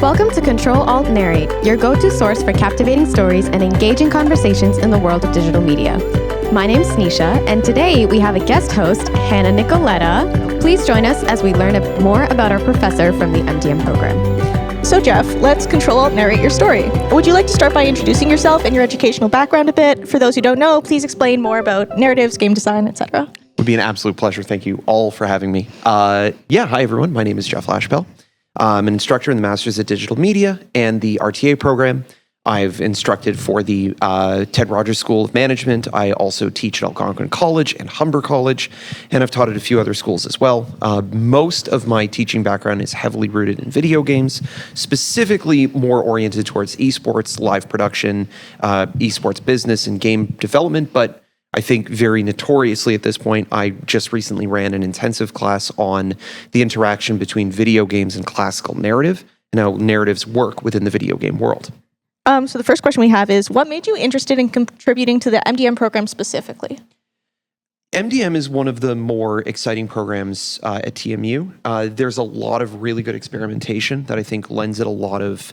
Welcome to Ctrl+Alt+Narrate, your go-to source for captivating stories and engaging conversations in the world of digital media. My name's Sneesha, and today we have a guest host, Hannah Nicoletta. Please join us as we learn more about our professor from the MDM program. So Jeff, let's Ctrl+Alt+Narrate your story. Would you like to start by introducing yourself and your educational background a bit? For those who don't know, please explain more about narratives, game design, etc. Would be an absolute pleasure. Thank you all for having me. Hi everyone. My name is Jeff Lashpell. I'm an instructor in the Masters of Digital Media and the RTA program. I've instructed for the Ted Rogers School of Management. I also teach at Algonquin College and Humber College, and I've taught at a few other schools as well. Most of my teaching background is heavily rooted in video games, specifically more oriented towards esports, live production, esports business, and game development, but I think very notoriously at this point, I just recently ran an intensive class on the interaction between video games and classical narrative and how narratives work within the video game world. So the first question we have is, what made you interested in contributing to the MDM program specifically? MDM is one of the more exciting programs at TMU. There's a lot of really good experimentation that I think lends it a lot of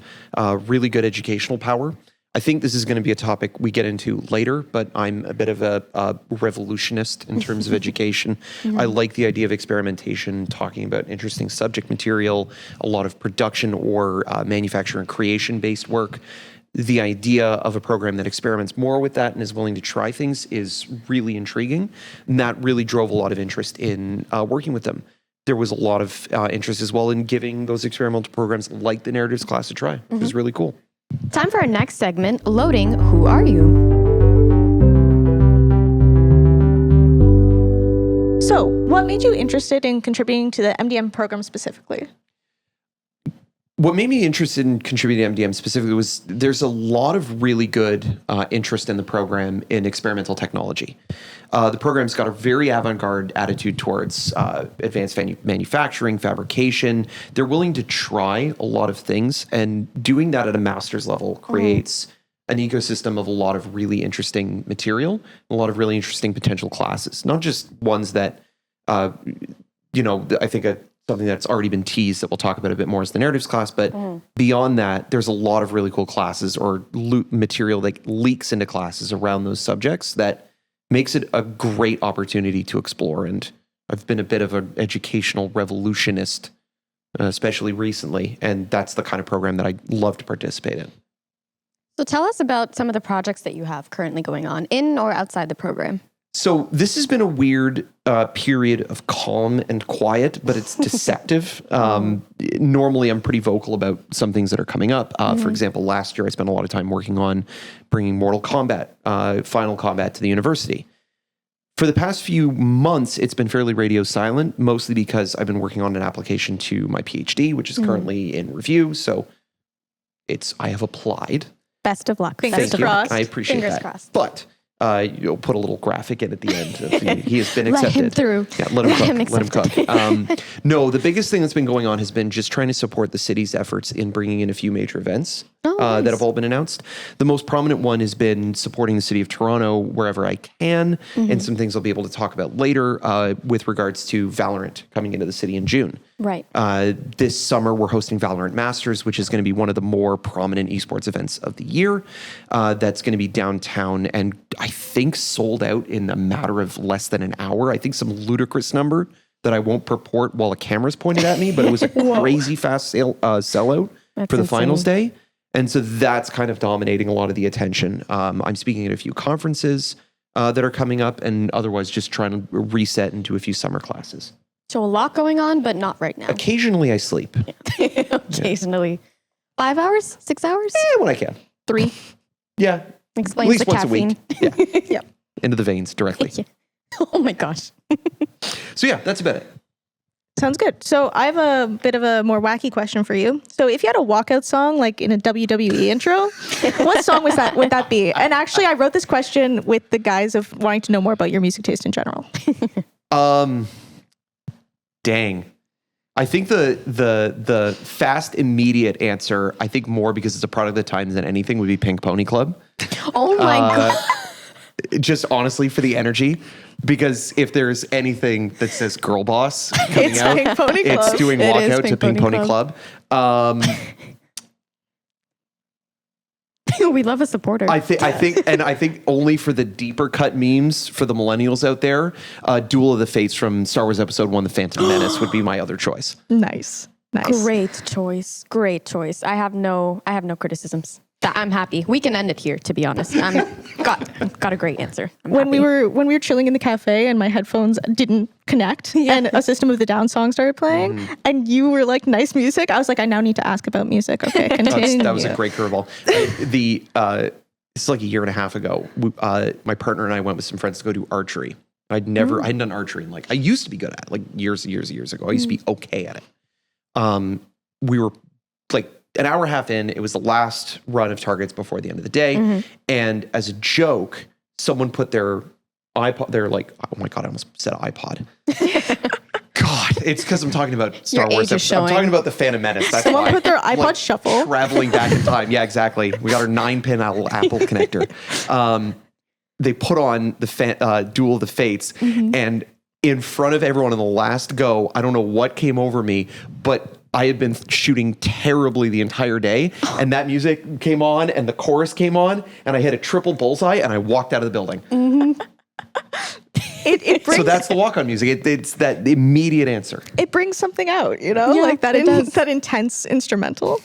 really good educational power. I think this is going to be a topic we get into later, but I'm a bit of a revolutionist in terms of education. I like the idea of experimentation, talking about interesting subject material, a lot of production or manufacturing creation-based work. The idea of a program that experiments more with that and is willing to try things is really intriguing. And that really drove a lot of interest in working with them. There was a lot of interest as well in giving those experimental programs like the narratives class a try. It was really cool. Time for our next segment, Loading Who Are You? So, what made you interested in contributing to the MDM program specifically? What made me interested in contributing to MDM specifically was there's a lot of really good interest in the program in experimental technology. The program's got a very avant-garde attitude towards advanced manufacturing, fabrication. They're willing to try a lot of things, and doing that at a master's level creates an ecosystem of a lot of really interesting material, a lot of really interesting potential classes, not just ones that, I think something that's already been teased that we'll talk about a bit more is the narratives class, but beyond that, there's a lot of really cool classes or material that leaks into classes around those subjects that makes it a great opportunity to explore. And I've been a bit of an educational revolutionist, especially recently, and that's the kind of program that I love to participate in. So tell us about some of the projects that you have currently going on in or outside the program. So this has been a weird period of calm and quiet, but it's deceptive. Normally, I'm pretty vocal about some things that are coming up. For example, last year, I spent a lot of time working on bringing Mortal Kombat, Final Combat to the university. For the past few months, it's been fairly radio silent, mostly because I've been working on an application to my PhD, which is currently in review. So I have applied. Best of luck. Fingers crossed. I appreciate Fingers that. Crossed. But you'll put a little graphic in at the end. He has been accepted. Let him through. Yeah, let him cook. No, the biggest thing that's been going on has been just trying to support the city's efforts in bringing in a few major events that have all been announced. The most prominent one has been supporting the city of Toronto wherever I can, and some things I'll be able to talk about later with regards to Valorant coming into the city in June. Right. This summer, we're hosting Valorant Masters, which is going to be one of the more prominent esports events of the year. That's going to be downtown and I think sold out in a matter of less than an hour. I think some ludicrous number that I won't purport while a camera's pointed at me, but it was a crazy fast sellout for the finals day. And so that's kind of dominating a lot of the attention. I'm speaking at a few conferences that are coming up and otherwise just trying to reset into a few summer classes. So a lot going on, but not right now. Occasionally I sleep. Occasionally. 5 hours? 6 hours? When I can. 3. Yeah. Explains at least the once caffeine. a week. Yeah. Yep. Into the veins directly. Oh my gosh. So yeah, that's about it. Sounds good. So I have a bit of a more wacky question for you. So if you had a walkout song, like in a WWE intro, what song would that be? And actually, I wrote this question with the guise of wanting to know more about your music taste in general. Dang. I think the fast, immediate answer, I think more because it's a product of the times than anything, would be Pink Pony Club. Oh my God. Just honestly for the energy. Because if there's anything that says girl boss coming It's out, Pink Pony Club. it's doing It is walkout to Pink Pony Club. We love a supporter. I think only for the deeper cut memes for the millennials out there, Duel of the Fates from Star Wars Episode 1, The Phantom Menace would be my other choice. Nice. Great choice. I have no criticisms. I'm happy. We can end it here, to be honest. Got a great answer. When we were chilling in the cafe and my headphones didn't connect and a System of the Down song started playing and you were like, nice music, I was like, I now need to ask about music. Okay, continue. That was a great curveball. It's like a year and a half ago. My partner and I went with some friends to go do archery. I hadn't done archery in I used to be good at it, like years ago. I used to be okay at it. We were like an hour and a half in, it was the last run of targets before the end of the day. And as a joke, someone put their iPod, they're like, oh my God, I almost said iPod. God, it's because I'm talking about Star Wars. I'm talking about the Phantom Menace. That's someone why. put their iPod shuffle. Traveling back in time. Yeah, exactly. We got our 9-pin Apple connector. They put on the Duel of the Fates and in front of everyone in the last go, I don't know what came over me, but I had been shooting terribly the entire day, and that music came on, and the chorus came on, and I hit a triple bullseye, and I walked out of the building. It brings, so that's the walk-on music. It's that immediate answer. It brings something out, you know, like that. That intense instrumental.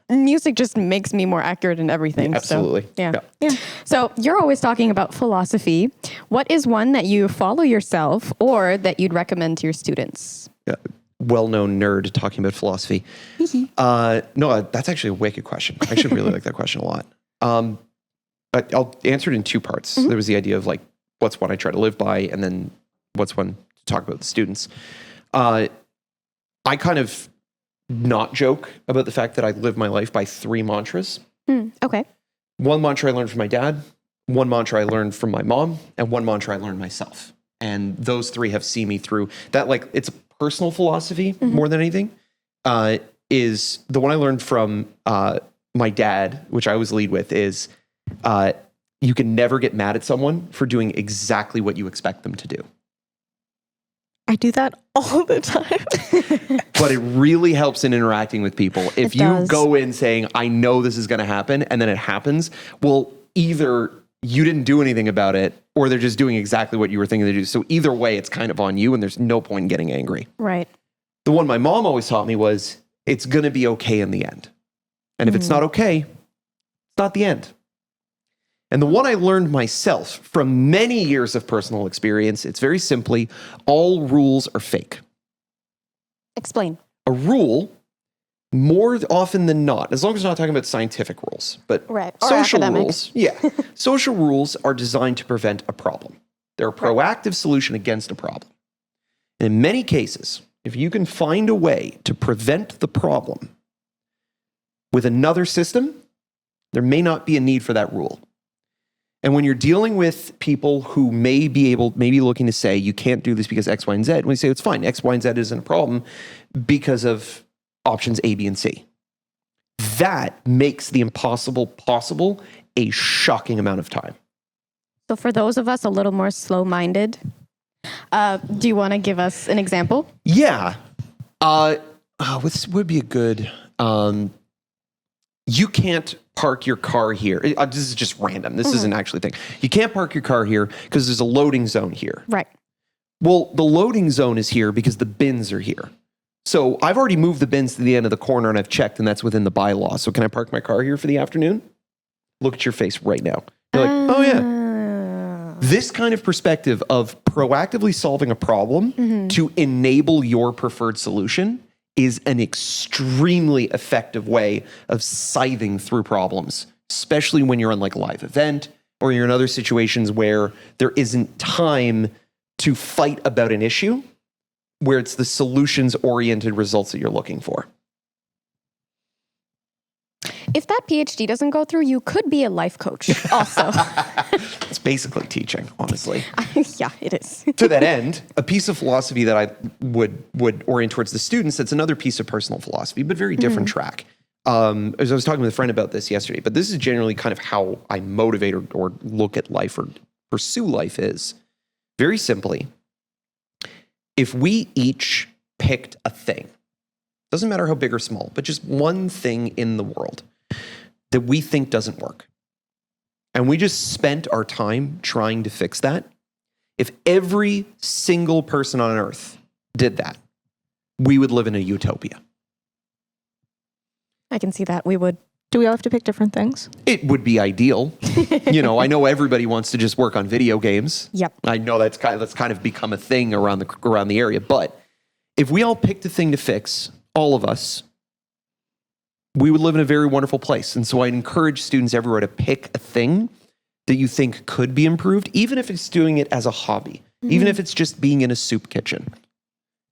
Music just makes me more accurate in everything. Yeah, absolutely. So, yeah. So you're always talking about philosophy. What is one that you follow yourself or that you'd recommend to your students? Yeah. Well-known nerd talking about philosophy. No, that's actually a wicked question. I actually really like that question a lot. I'll answer it in two parts. There was the idea of what's one I try to live by, and then what's one to talk about with the students. I kind of not joke about the fact that I live my life by 3 mantras. Okay. One mantra I learned from my dad, one mantra I learned from my mom, and one mantra I learned myself. And those 3 have seen me through that. It's a personal philosophy more than anything. Is the one I learned from my dad, which I always lead with, is you can never get mad at someone for doing exactly what you expect them to do. I do that all the time. But it really helps in interacting with people. If you go in saying, I know this is going to happen, and then it happens, well, either you didn't do anything about it, or they're just doing exactly what you were thinking to do. So either way, it's kind of on you, and there's no point in getting angry. Right. The one my mom always taught me was, it's going to be okay in the end. And if it's not okay, it's not the end. And the one I learned myself from many years of personal experience, it's very simply, all rules are fake. Explain. A rule, more often than not, as long as we're not talking about scientific rules, but social rules, social rules are designed to prevent a problem. They're a proactive solution against a problem. And in many cases, if you can find a way to prevent the problem with another system, there may not be a need for that rule. And when you're dealing with people who may be looking to say, you can't do this because X, Y, and Z, when you say it's fine, X, Y, and Z isn't a problem because of options A, B, and C. That makes the impossible possible a shocking amount of time. So for those of us a little more slow-minded, do you want to give us an example? Yeah. What would be a good... you can't park your car here. This is just random. This isn't actually a thing. You can't park your car here because there's a loading zone here. Right. Well, the loading zone is here because the bins are here. So I've already moved the bins to the end of the corner and I've checked and that's within the bylaw. So can I park my car here for the afternoon? Look at your face right now. You're like, oh yeah. This kind of perspective of proactively solving a problem to enable your preferred solution is an extremely effective way of scything through problems, especially when you're on a live event or you're in other situations where there isn't time to fight about an issue, where it's the solutions-oriented results that you're looking for. If that PhD doesn't go through, you could be a life coach also. It's basically teaching, honestly. Yeah, it is. To that end, a piece of philosophy that I would orient towards the students, that's another piece of personal philosophy, but very different track. As I was talking with a friend about this yesterday, but this is generally kind of how I motivate or look at life or pursue life is, very simply, if we each picked a thing, doesn't matter how big or small, but just one thing in the world that we think doesn't work, and we just spent our time trying to fix that, if every single person on earth did that, we would live in a utopia. I can see that. We would. Do we all have to pick different things? It would be ideal. I know everybody wants to just work on video games. Yep. I know that's kind of become a thing around the area. But if we all picked a thing to fix, all of us, we would live in a very wonderful place. And so I encourage students everywhere to pick a thing that you think could be improved, even if it's doing it as a hobby, even if it's just being in a soup kitchen.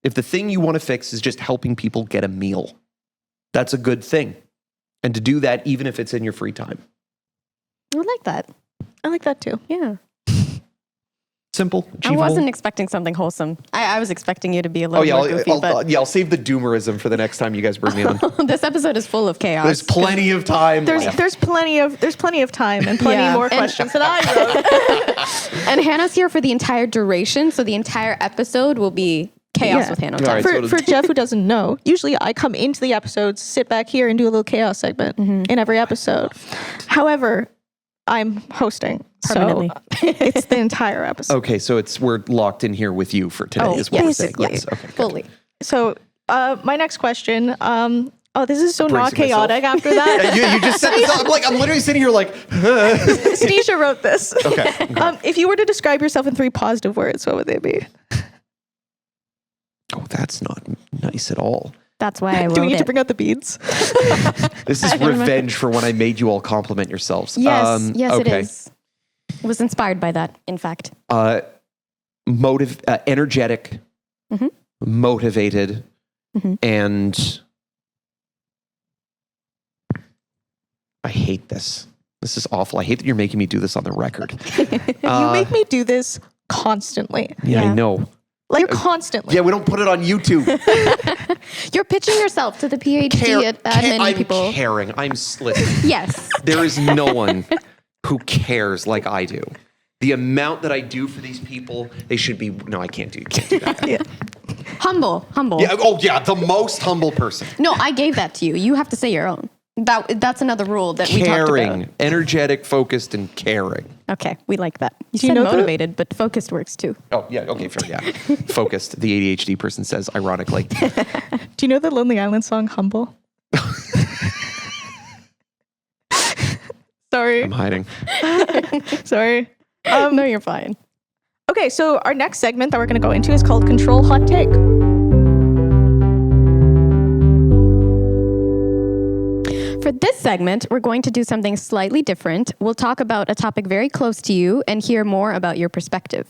If the thing you want to fix is just helping people get a meal, that's a good thing. And to do that, even if it's in your free time. I like that. I like that too. Yeah. Simple, I achievable. wasn't expecting something wholesome. I was expecting you to be a little more goofy. I'll save the doomerism for the next time you guys bring me on. This episode is full of chaos. There's plenty of time. There's plenty of time and plenty more questions that I wrote. And Hannah's here for the entire duration, so the entire episode will be chaos with Hannah. All right, For Jeff, who doesn't know, usually I come into the episodes, sit back here, and do a little chaos segment in every episode. However, I'm hosting, Permanently. so it's the entire episode. Okay, so we're locked in here with you for today, is what we're saying. basically. Yes, okay, good. Fully. So my next question. This is so not Bracing myself. chaotic after that. You just said this. I'm literally sitting here like. Sneesha wrote this. Okay. If you were to describe yourself in 3 positive words, what would they be? Oh, that's not nice at all. That's why I wrote Do we need it. to bring out the beads? This is revenge for when I made you all compliment yourselves. Yes, yes, okay. it is. It was inspired by that, in fact. Energetic, motivated, and I hate this. This is awful. I hate that you're making me do this on the record. You make me do this constantly. Yeah, I know. Like constantly. Yeah, we don't put it on YouTube. You're pitching yourself to the PhD admin I'm people. caring. I'm slick. Yes. There is no one who cares like I do. The amount that I do for these people, they should be. No, I can't do that. Yeah. Humble. Yeah. Oh, yeah. The most humble person. No, I gave that to you. You have to say your own. That's another rule that we talked Caring, about. energetic, focused, and caring. Okay, we like that. You Do you said know motivated, but focused works too. Oh, yeah. Okay, fair. Yeah. Focused, the ADHD person says, ironically. Do you know the Lonely Island song Humble? Sorry. I'm hiding. Sorry. No, you're fine. Okay, so our next segment that we're going to go into is called Control Hot Take. For this segment, we're going to do something slightly different. We'll talk about a topic very close to you and hear more about your perspective.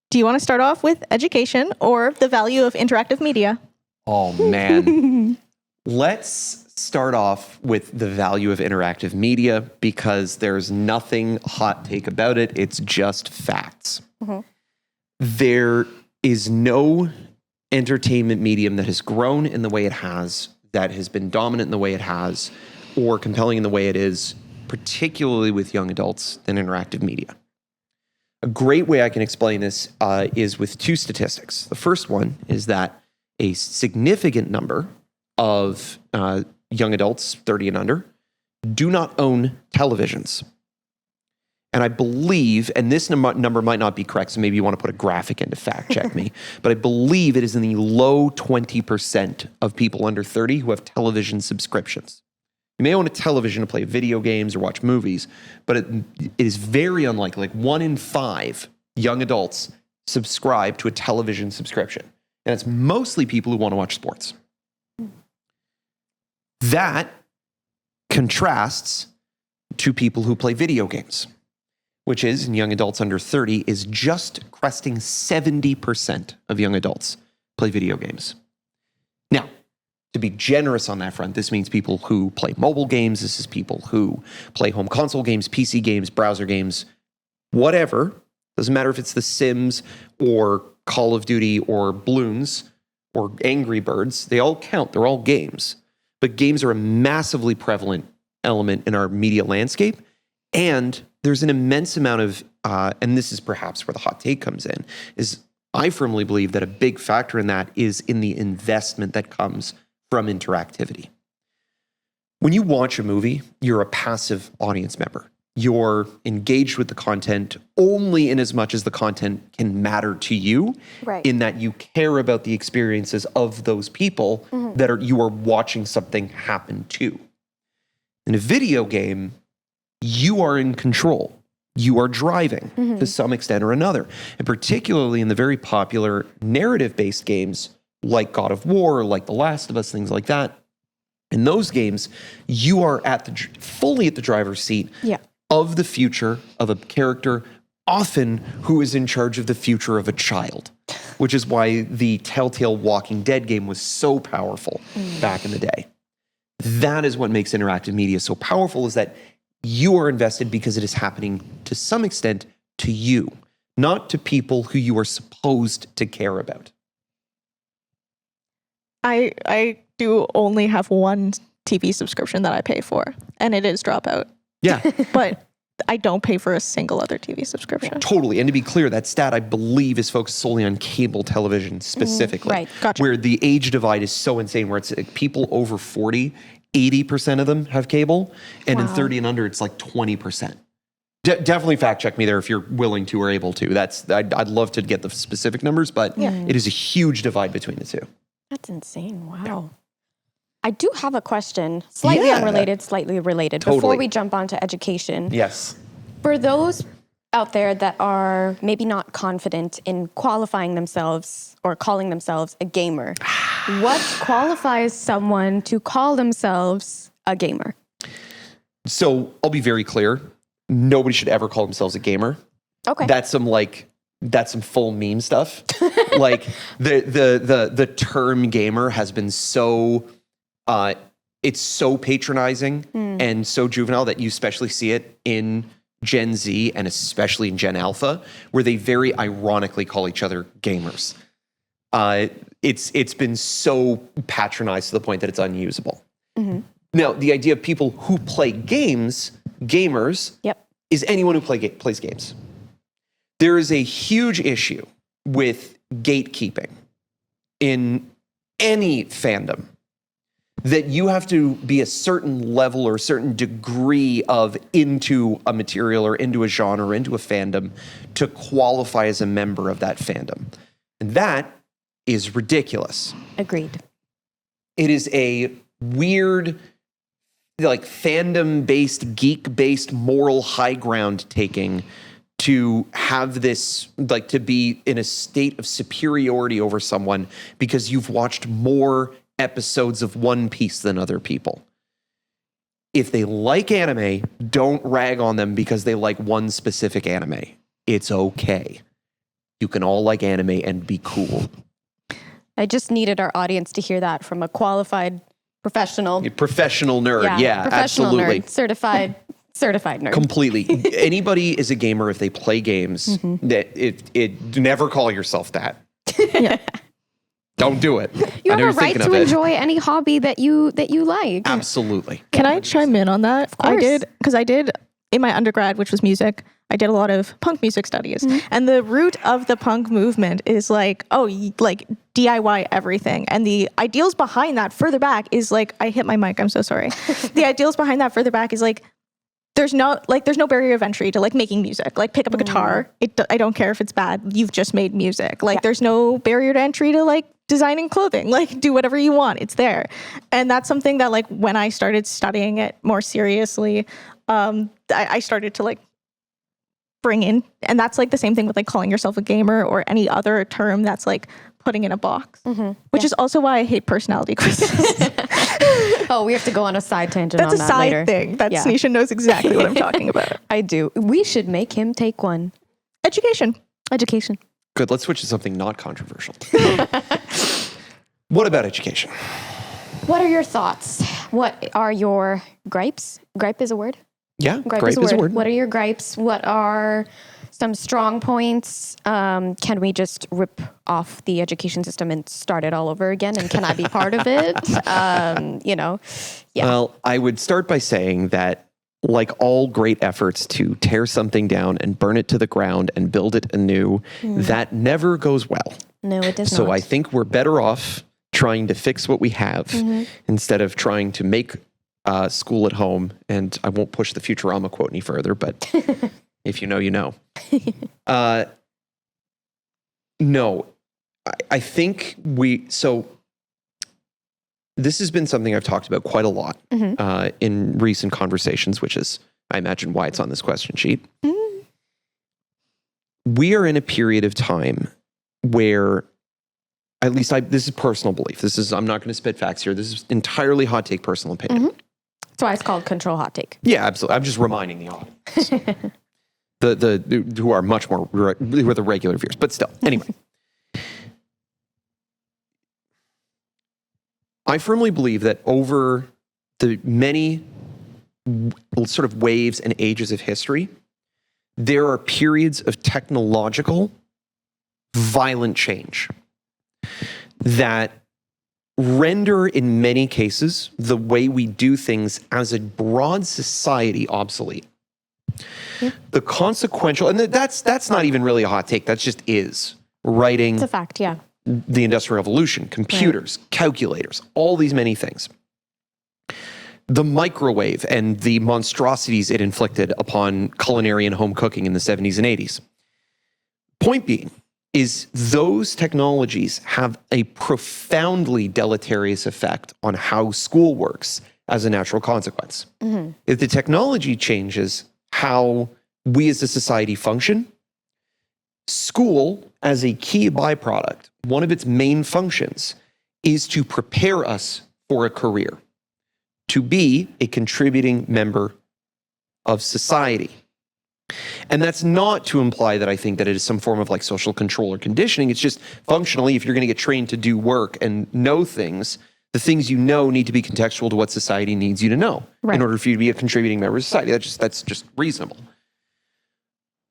Do you want to start off with education or the value of interactive media? Oh, man. Let's start off with the value of interactive media because there's nothing hot take about it. It's just facts. There is no entertainment medium that has grown in the way it has, that has been dominant in the way it has, or compelling in the way it is, particularly with young adults, than interactive media. A great way I can explain this is with 2 statistics. The first one is that a significant number of young adults, 30 and under, do not own televisions. And I believe, and this number might not be correct, so maybe you want to put a graphic in to fact check me, but I believe it is in the low 20% of people under 30 who have television subscriptions. You may own a television to play video games or watch movies, but it is very unlikely. Like 1 in 5 young adults subscribe to a television subscription. And it's mostly people who want to watch sports. That contrasts to people who play video games, which is, in young adults under 30, is just cresting 70% of young adults play video games. Now, to be generous on that front, this means people who play mobile games, this is people who play home console games, PC games, browser games, whatever. Doesn't matter if it's The Sims or Call of Duty or Bloons or Angry Birds, they all count, they're all games. But games are a massively prevalent element in our media landscape, and there's an immense amount of, and this is perhaps where the hot take comes in, is I firmly believe that a big factor in that is in the investment that comes from interactivity. When you watch a movie, you're a passive audience member. You're engaged with the content only in as much as the content can matter to you, Right. in that you care about the experiences of those people that you are watching something happen to. In a video game, you are in control. You are driving to some extent or another. And particularly in the very popular narrative-based games like God of War, like The Last of Us, things like that. In those games, you are fully at the driver's seat of the future of a character, often who is in charge of the future of a child, which is why the Telltale Walking Dead game was so powerful back in the day. That is what makes interactive media so powerful, is that you are invested because it is happening to some extent to you, not to people who you are supposed to care about. I do only have one TV subscription that I pay for, and it is Dropout. Yeah. But I don't pay for a single other TV subscription. Totally. And to be clear, that stat, I believe, is focused solely on cable television specifically. Right. Gotcha. Where the age divide is so insane, where it's people over 40, 80% of them have cable. And in 30 and under, it's like 20%. Definitely fact check me there if you're willing to or able to. I'd love to get the specific numbers, but it is a huge divide between the two. That's insane. Wow. I do have a question, slightly unrelated, slightly related, Totally. before we jump onto education. Yes. For those out there that are maybe not confident in qualifying themselves or calling themselves a gamer, what qualifies someone to call themselves a gamer? So I'll be very clear. Nobody should ever call themselves a gamer. Okay. That's some full meme stuff. Like the term gamer has been so it's so patronizing and so juvenile that you especially see it in Gen Z and especially in Gen Alpha, where they very ironically call each other gamers. It's been so patronized to the point that it's unusable. Now, the idea of people who play games, gamers, is anyone who plays games. There is a huge issue with gatekeeping in any fandom, that you have to be a certain level or a certain degree of into a material or into a genre or into a fandom to qualify as a member of that fandom. And that is ridiculous. Agreed. It is a weird, like, fandom-based, geek-based moral high ground taking to have this, like, to be in a state of superiority over someone because you've watched more episodes of One Piece than other people. If they like anime, don't rag on them because they like one specific anime. It's okay. You can all like anime and be cool. I just needed our audience to hear that from a qualified professional. Professional nerd. Yeah, professional absolutely. Nerd, certified nerd. Completely. Anybody is a gamer if they play games. That it never call yourself that. Don't do it. You have a right to enjoy any hobby that you like. Absolutely. Can I chime in on that? Of course. I did in my undergrad, which was music, I did a lot of punk music studies. And the root of the punk movement is like DIY everything. And the ideals behind that further back is like, I hit my mic, I'm so sorry. The ideals behind that further back is like, there's no barrier of entry to like making music. Like pick up a guitar. I don't care if it's bad. You've just made music. Like there's no barrier to entry to like designing clothing. Like do whatever you want. It's there. And that's something that like when I started studying it more seriously, I started to like bring in, and that's like the same thing with like calling yourself a gamer or any other term that's like putting in a box, which is also why I hate personality quizzes. Oh, we have to go on a side tangent That's on a that side later. thing. That Sneesha knows exactly what I'm talking about. I do. We should make him take one. Education. Good. Let's switch to something not controversial. What about education? What are your thoughts? What are your gripes? Gripe is a word? Yeah, Gripe is a word. What are your gripes? What are some strong points? Can we just rip off the education system and start it all over again? And can I be part of it? Well, I would start by saying that, like all great efforts to tear something down and burn it to the ground and build it anew, that never goes well. No, it does not. So I think we're better off trying to fix what we have instead of trying to make school at home, and I won't push the Futurama quote any further, but if you know, you know. No, I think this has been something I've talked about quite a lot in recent conversations, which is, I imagine, why it's on this question sheet. We are in a period of time where, at least this is personal belief. I'm not going to spit facts here. This is entirely hot take, personal opinion. That's why it's called Control Hot Take. Yeah, absolutely. I'm just reminding the audience. the who are much more, who are the regular viewers. But still, anyway. I firmly believe that over the many sort of waves and ages of history, there are periods of technological violent change that render, in many cases, the way we do things as a broad society obsolete. Yeah. The consequential, and that's not even really a hot take, that just is writing. It's a fact, yeah. The Industrial Revolution, computers, calculators, all these many things. The microwave and the monstrosities it inflicted upon culinary and home cooking in the 70s and 80s. Point being is those technologies have a profoundly deleterious effect on how school works as a natural consequence. If the technology changes how we as a society function, school, as a key byproduct, one of its main functions is to prepare us for a career, to be a contributing member of society. And that's not to imply that I think that it is some form of like social control or conditioning. It's just functionally, if you're going to get trained to do work and know things, the things you know need to be contextual to what society needs you to know in order for you to be a contributing member of society. That's just reasonable.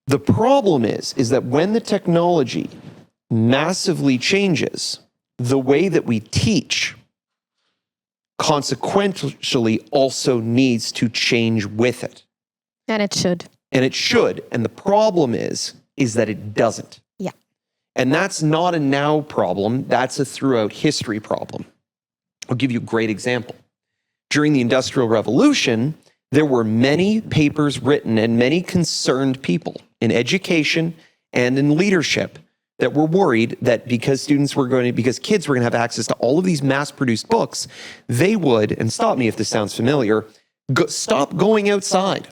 The problem is that when the technology massively changes, the way that we teach consequentially also needs to change with it. And it should. And it should. And the problem is that it doesn't. Yeah. And that's not a now problem. That's a throughout history problem. I'll give you a great example. During the Industrial Revolution, there were many papers written and many concerned people in education and in leadership that were worried that because kids were going to have access to all of these mass-produced books, they would, and stop me if this sounds familiar, stop going outside.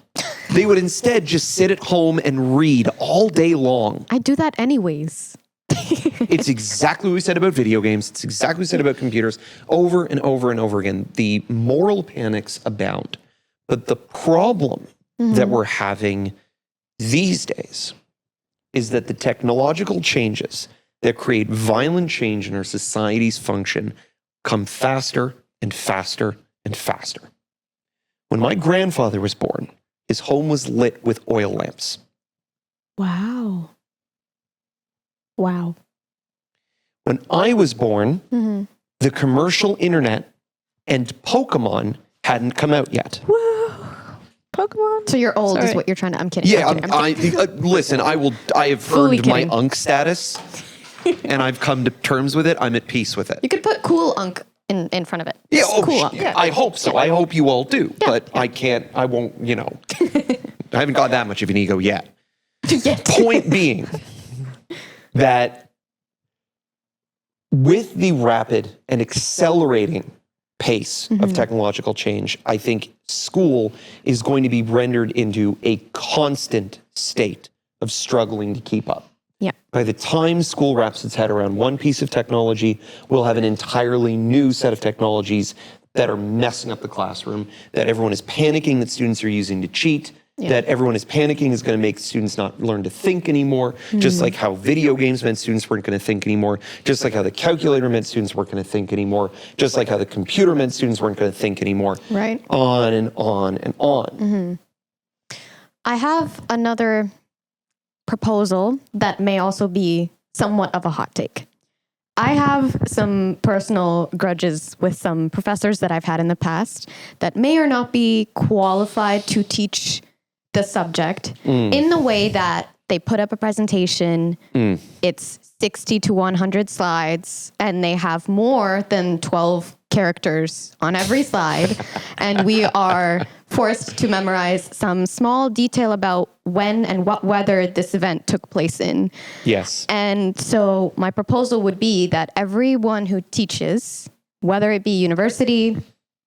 They would instead just sit at home and read all day long. I do that anyways. It's exactly what we said about video games. It's exactly what we said about computers over and over and over again. The moral panics abound. But the problem that we're having these days is that the technological changes that create violent change in our society's function come faster and faster and faster. When my grandfather was born, his home was lit with oil lamps. Wow. When I was born, the commercial internet and Pokemon hadn't come out yet. Pokemon? So you're old is what you're trying to... I'm kidding. Yeah, I'm kidding. Listen, I have earned my Unk status, and I've come to terms with it. I'm at peace with it. You could put cool Unk in front of it. Yeah, cool yeah. I hope so. I hope you all do. Yeah, but I won't, I haven't got that much of an ego yet. Point being that with the rapid and accelerating pace of technological change, I think school is going to be rendered into a constant state of struggling to keep up. Yeah. By the time school wraps its head around one piece of technology, we'll have an entirely new set of technologies that are messing up the classroom, that everyone is panicking that students are using to cheat, that everyone is panicking is going to make students not learn to think anymore, just like how video games meant students weren't going to think anymore, just like how the calculator meant students weren't going to think anymore, just like how the computer meant students weren't going to think anymore. Right. On and on and on. I have another proposal that may also be somewhat of a hot take. I have some personal grudges with some professors that I've had in the past that may or not be qualified to teach the subject in the way that they put up a presentation, it's 60 to 100 slides, and they have more than 12 characters on every slide, and we are forced to memorize some small detail about when and what weather this event took place in. Yes. And so my proposal would be that everyone who teaches, whether it be university,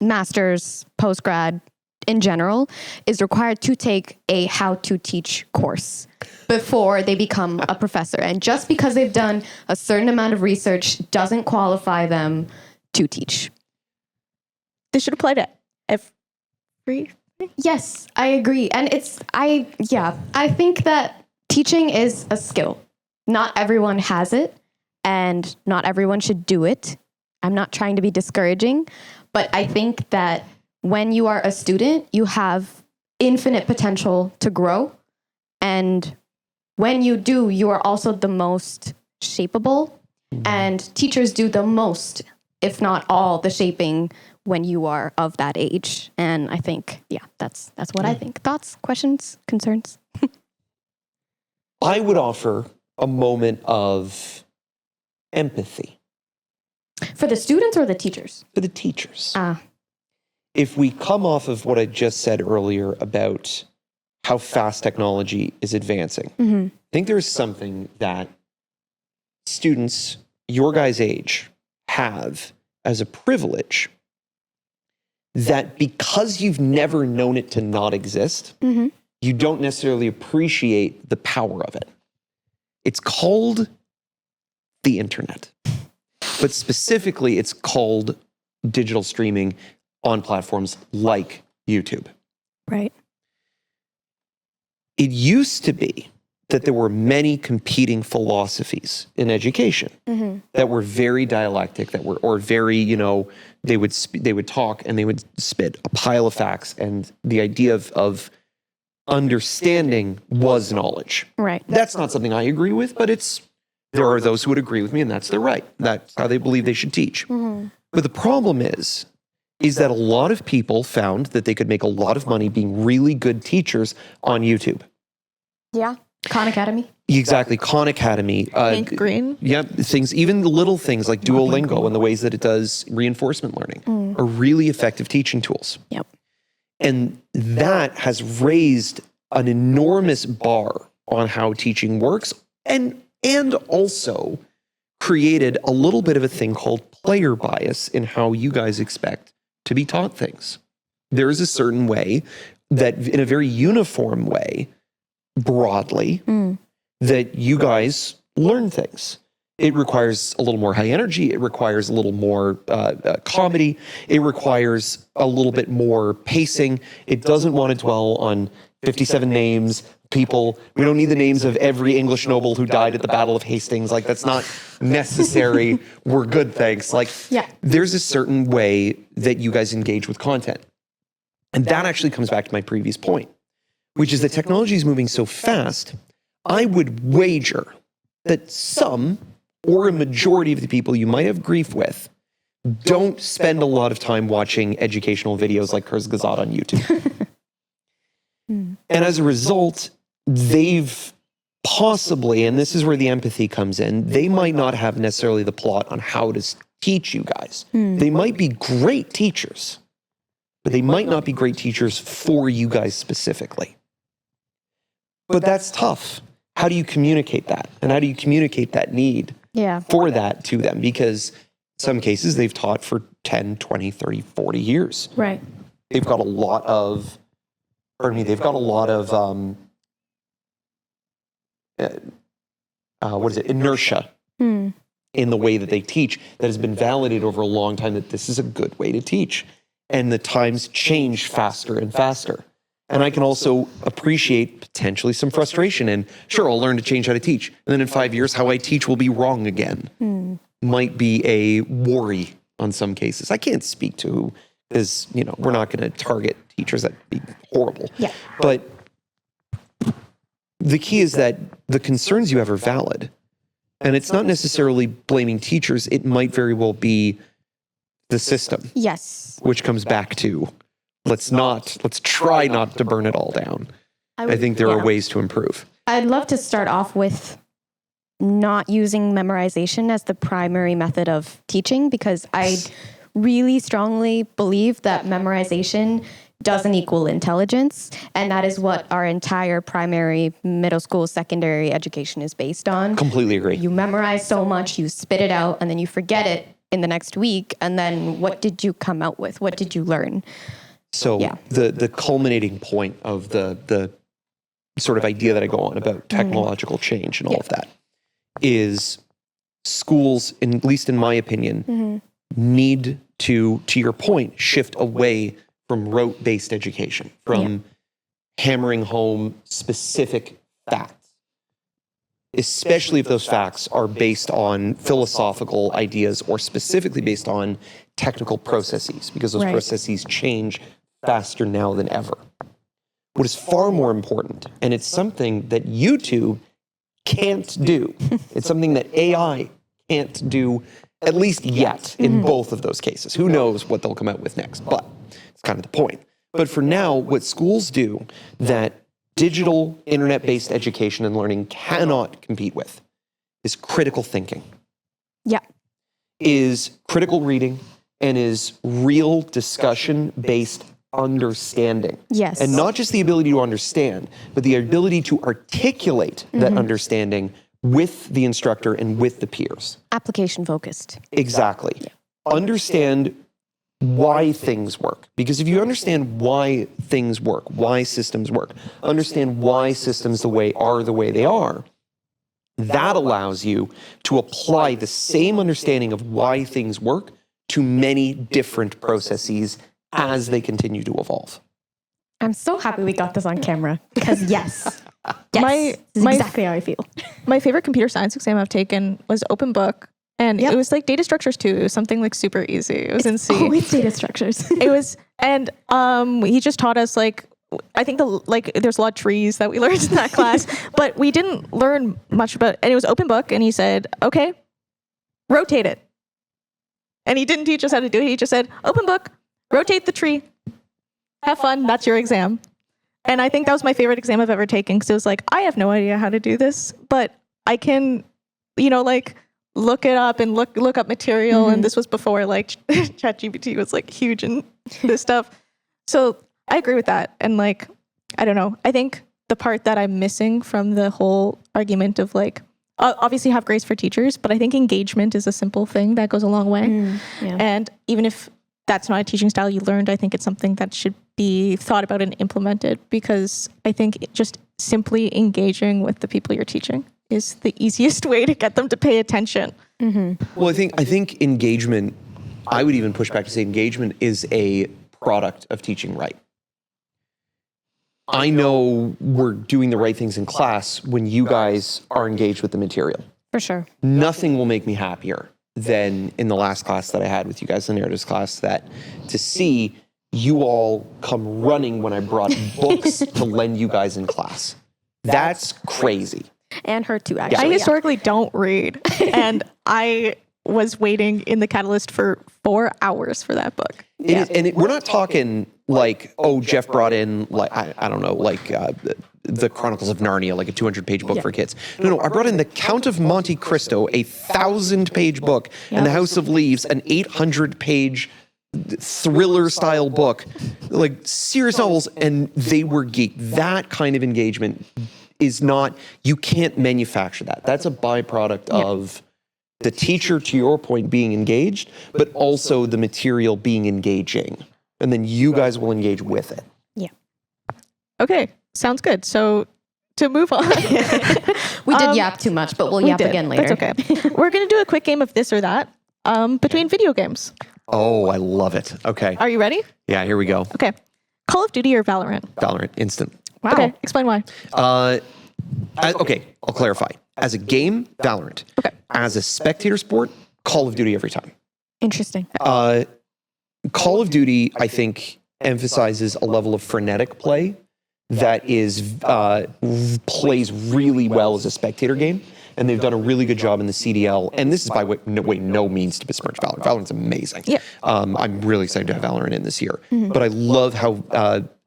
master's, postgrad, in general, is required to take a how to teach course before they become a professor. And just because they've done a certain amount of research doesn't qualify them to teach. This should apply to every. Yes, I agree. And I think that teaching is a skill. Not everyone has it, and not everyone should do it. I'm not trying to be discouraging, but I think that when you are a student, you have infinite potential to grow. And when you do, you are also the most shapeable. And teachers do the most, if not all, the shaping when you are of that age. And I think, that's what I think. Thoughts, questions, concerns? I would offer a moment of empathy For the students or the teachers? for the teachers. Ah, If we come off of what I just said earlier about how fast technology is advancing, I think there's something that students your guys' age have as a privilege that because you've never known it to not exist, you don't necessarily appreciate the power of it. It's called the internet, but specifically it's called digital streaming on platforms like YouTube. right. It used to be that there were many competing philosophies in education that were very dialectic, or very, they would talk and they would spit a pile of facts, and the idea of understanding was knowledge. Right. That's not something I agree with, but there are those who would agree with me, and that's their right. That's how they believe they should teach. But the problem is that a lot of people found that they could make a lot of money being really good teachers on YouTube. Yeah. Khan Academy. Exactly. Khan Academy. Pink, green. Yeah, things, even the little things like Duolingo and the ways that it does reinforcement learning are really effective teaching tools. Yep. And that has raised an enormous bar on how teaching works, and also created a little bit of a thing called player bias in how you guys expect to be taught things. There is a certain way that, in a very uniform way, broadly, that you guys learn things. It requires a little more high energy. It requires a little more comedy. It requires a little bit more pacing. It doesn't want to dwell on 57 names, people. We don't need the names of every English noble who died at the Battle of Hastings. Like, that's not necessary. We're good, thanks. Like, there's a certain way that you guys engage with content. And that actually comes back to my previous point, which is that technology is moving so fast. I would wager that some or a majority of the people you might have grief with don't spend a lot of time watching educational videos like Kurzgesagt on YouTube. And as a result, they've possibly, and this is where the empathy comes in, they might not have necessarily the plot on how to teach you guys. They might be great teachers, but they might not be great teachers for you guys specifically. But that's tough. How do you communicate that? And how do you communicate that need for that to them? Because in some cases they've taught for 10, 20, 30, 40 years. Right. They've got a lot of, inertia in the way that they teach that has been validated over a long time that this is a good way to teach. And the times change faster and faster. And I can also appreciate potentially some frustration. And sure, I'll learn to change how to teach. And then in 5 years, how I teach will be wrong again. Might be a worry on some cases. I can't speak to who, because, we're not going to target teachers. That'd be horrible. Yeah. But the key is that the concerns you have are valid. And it's not necessarily blaming teachers. It might very well be the system. Yes. Which comes back to, let's try not to burn it all down. I think there are ways to improve. I'd love to start off with not using memorization as the primary method of teaching, because I really strongly believe that memorization doesn't equal intelligence. And that is what our entire primary, middle school, secondary education is based on. Completely agree. You memorize so much, you spit it out, and then you forget it in the next week. And then what did you come out with? What did you learn? So the culminating point of the sort of idea that I go on about technological change and all of that is schools, at least in my opinion, need to your point, shift away from rote-based education, from hammering home specific facts, especially if those facts are based on philosophical ideas or specifically based on technical processes, because those processes change faster now than ever. What is far more important, and it's something that YouTube can't do, it's something that AI can't do, at least yet, in both of those cases. Who knows what they'll come out with next, but it's kind of the point. But for now, what schools do that digital, internet-based education and learning cannot compete with is critical thinking. Yeah. Is critical reading and is real discussion-based understanding. Yes. And not just the ability to understand, but the ability to articulate that understanding with the instructor and with the peers. Application focused. Exactly. Yeah. Understand why things work. Because if you understand why things work, why systems work, understand why systems the way they are, that allows you to apply the same understanding of why things work to many different processes as they continue to evolve. I'm so happy we got this on camera because yes, My this is exactly how I feel. My favorite computer science exam I've taken was open book. And it was like data structures too. It was something like super easy. It was in C. Always data structures. It was, and he just taught us like, I think there's a lot of trees that we learned in that class, but we didn't learn much about, and it was open book. And he said, okay, rotate it. And he didn't teach us how to do it. He just said, open book, rotate the tree, have fun. That's your exam. And I think that was my favorite exam I've ever taken. Cause it was like, I have no idea how to do this, but I can, look it up and look up material. And this was before like ChatGPT was like huge and this stuff. So I agree with that. And like, I don't know. I think the part that I'm missing from the whole argument of like, obviously have grace for teachers, but I think engagement is a simple thing that goes a long way. And even if that's not a teaching style you learned, I think it's something that should be thought about and implemented, because I think just simply engaging with the people you're teaching is the easiest way to get them to pay attention. Well, I think engagement, I would even push back to say engagement is a product of teaching right. I know we're doing the right things in class when you guys are engaged with the material. For sure. Nothing will make me happier than in the last class that I had with you guys, the narratives class, that to see you all come running when I brought books to lend you guys in class. That's crazy. And her too, actually. I historically don't read. And I was waiting in the Catalyst for 4 hours for that book. We're not talking like, oh, Jeff brought in, like, I don't know, like the Chronicles of Narnia, like a 200-page book for kids. No, I brought in the Count of Monte Cristo, a 1,000-page book, and the House of Leaves, an 800-page thriller-style book, like serious novels, and they were geeked. That kind of engagement is not, you can't manufacture that. That's a byproduct of the teacher, to your point, being engaged, but also the material being engaging. And then you guys will engage with it. Yeah. Okay, sounds good. So to move on. We did yap too much, but we'll yap again later. That's okay. We're going to do a quick game of this or that between video games. Oh, I love it. Okay. Are you ready? Yeah, here we go. Okay. Call of Duty or Valorant? Valorant, instant. Wow. Okay, explain why. Okay, I'll clarify. As a game, Valorant. Okay. As a spectator sport, Call of Duty every time. Interesting. Call of Duty, I think, emphasizes a level of frenetic play that is plays really well as a spectator game. And they've done a really good job in the CDL. And this is by no means to besmirch Valorant. Valorant's amazing. Yeah. I'm really excited to have Valorant in this year. But I love how